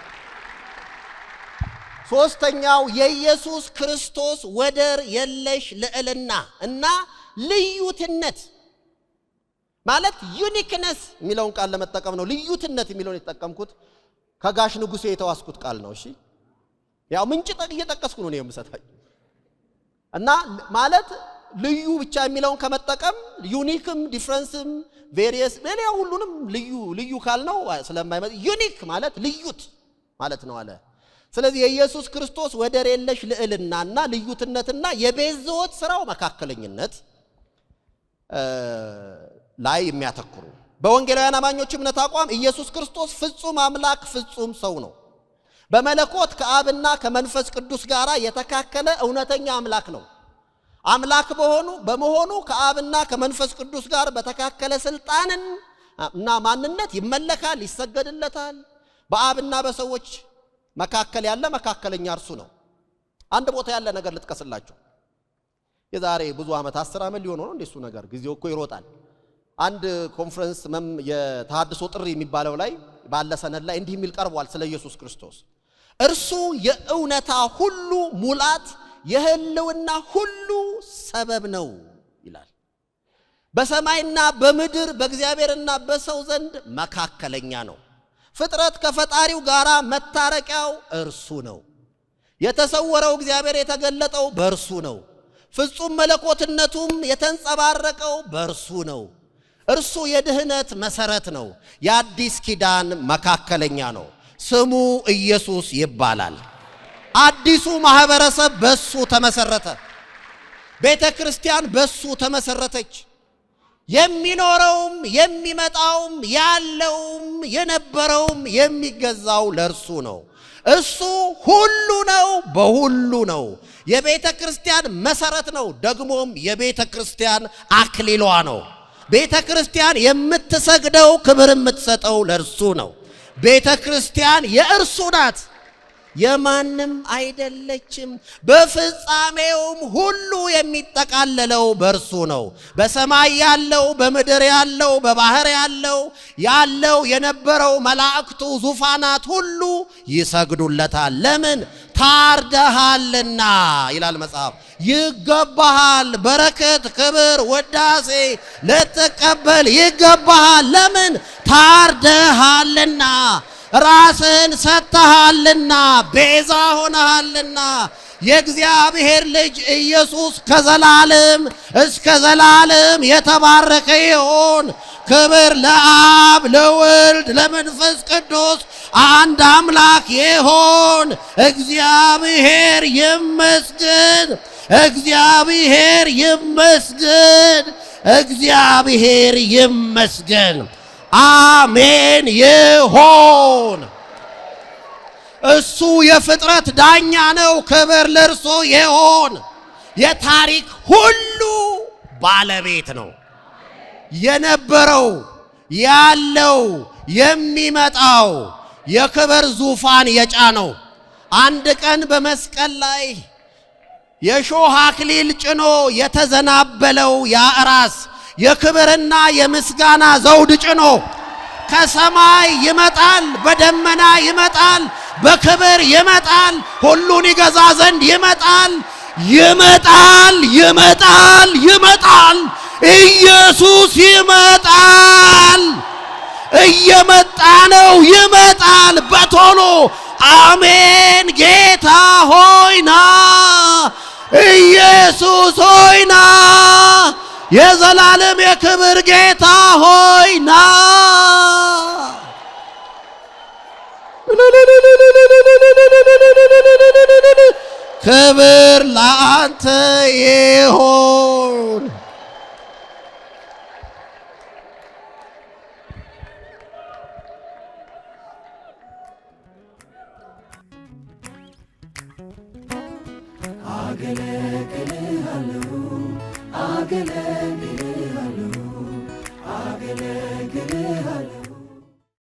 B: ሶስተኛው የኢየሱስ ክርስቶስ ወደር የለሽ ልዕልና እና ልዩትነት ማለት ዩኒክነስ የሚለውን ቃል ለመጠቀም ነው። ልዩትነት የሚለውን የተጠቀምኩት ከጋሽ ንጉሴ የተዋስኩት ቃል ነው። እሺ ያው ምንጭ እየጠቀስኩ ነው የምሰጣችሁ። እና ማለት ልዩ ብቻ የሚለውን ከመጠቀም ዩኒክም ዲፍረንስም ቬሪየስ በሌላ ሁሉንም ልዩ ካልነው ስለማይመጣ ዩኒክ ማለት ልዩት ማለት ነው አለ። ስለዚህ የኢየሱስ ክርስቶስ ወደር የለሽ ልዕልናና ልዩትነትና የቤዛዎት ሥራው መካከለኝነት ላይ የሚያተኩሩ በወንጌላውያን አማኞች እምነት አቋም ኢየሱስ ክርስቶስ ፍጹም አምላክ ፍጹም ሰው ነው። በመለኮት ከአብና ከመንፈስ ቅዱስ ጋር የተካከለ እውነተኛ አምላክ ነው። አምላክ በመሆኑ ከአብና ከመንፈስ ቅዱስ ጋር በተካከለ ስልጣንን እና ማንነት ይመለካል፣ ይሰገድለታል። በአብና በሰዎች መካከል ያለ መካከለኛ እርሱ ነው። አንድ ቦታ ያለ ነገር ልጥቀስላችሁ። የዛሬ ብዙ ዓመት 10 ዓመት ሊሆን ነው እንደሱ ነገር፣ ጊዜው እኮ ይሮጣል። አንድ ኮንፈረንስ የተሐድሶ ጥሪ የሚባለው ላይ ባለ ሰነድ ላይ እንዲህ የሚል ቀርቧል ስለ ኢየሱስ ክርስቶስ። እርሱ የእውነታ ሁሉ ሙላት፣ የህልውና ሁሉ ሰበብ ነው ይላል። በሰማይና በምድር በእግዚአብሔርና በሰው ዘንድ መካከለኛ ነው። ፍጥረት ከፈጣሪው ጋር መታረቂያው እርሱ ነው። የተሰወረው እግዚአብሔር የተገለጠው በእርሱ ነው። ፍጹም መለኮትነቱም የተንጸባረቀው በእርሱ ነው። እርሱ የድህነት መሰረት ነው። የአዲስ ኪዳን መካከለኛ ነው። ስሙ ኢየሱስ ይባላል። አዲሱ ማህበረሰብ በሱ ተመሰረተ። ቤተ ክርስቲያን በሱ ተመሰረተች። የሚኖረውም የሚመጣውም ያለውም የነበረውም የሚገዛው ለእርሱ ነው። እሱ ሁሉ ነው፣ በሁሉ ነው። የቤተ ክርስቲያን መሰረት ነው። ደግሞም የቤተ ክርስቲያን አክሊሏ ነው። ቤተ ክርስቲያን የምትሰግደው ክብር የምትሰጠው ለእርሱ ነው። ቤተ ክርስቲያን የእርሱ ናት፣ የማንም አይደለችም። በፍጻሜውም ሁሉ የሚጠቃለለው በእርሱ ነው። በሰማይ ያለው፣ በምድር ያለው፣ በባህር ያለው የነበረው መላእክቱ ዙፋናት ሁሉ ይሰግዱለታል። ለምን? ታርደሃልና ይላል መጽሐፍ። ይገባሃል፣ በረከት፣ ክብር፣ ውዳሴ ልትቀበል ይገባሃል። ለምን? ታርደሃልና፣ ራስን ሰጥተሃልና፣ ቤዛ ሆነሃልና። የእግዚአብሔር ልጅ ኢየሱስ ከዘላለም እስከ ዘላለም የተባረከ ይሁን። ክብር ለአብ ለወልድ ለመንፈስ ቅዱስ አንድ አምላክ ይሁን። እግዚአብሔር ይመስገን፣ እግዚአብሔር ይመስገን፣ እግዚአብሔር ይመስገን። አሜን ይሁን። እሱ የፍጥረት ዳኛ ነው። ክብር ለእርሱ ይሁን። የታሪክ ሁሉ ባለቤት ነው። የነበረው ያለው የሚመጣው የክብር ዙፋን የጫነው አንድ ቀን በመስቀል ላይ የሾህ አክሊል ጭኖ የተዘናበለው ያ ራስ የክብርና የምስጋና ዘውድ ጭኖ ከሰማይ ይመጣል፣ በደመና ይመጣል፣ በክብር ይመጣል፣ ሁሉን ይገዛ ዘንድ ይመጣል። ይመጣል ይመጣል ይመጣል። ኢየሱስ ይመጣል። እየመጣ ነው። ይመጣል በቶሎ። አሜን። ጌታ ሆይና፣ ኢየሱስ ሆይና፣ የዘላለም የክብር ጌታ ሆይና። ክብር ለአንተ ይሁን።
A: አገለግልሃለሁ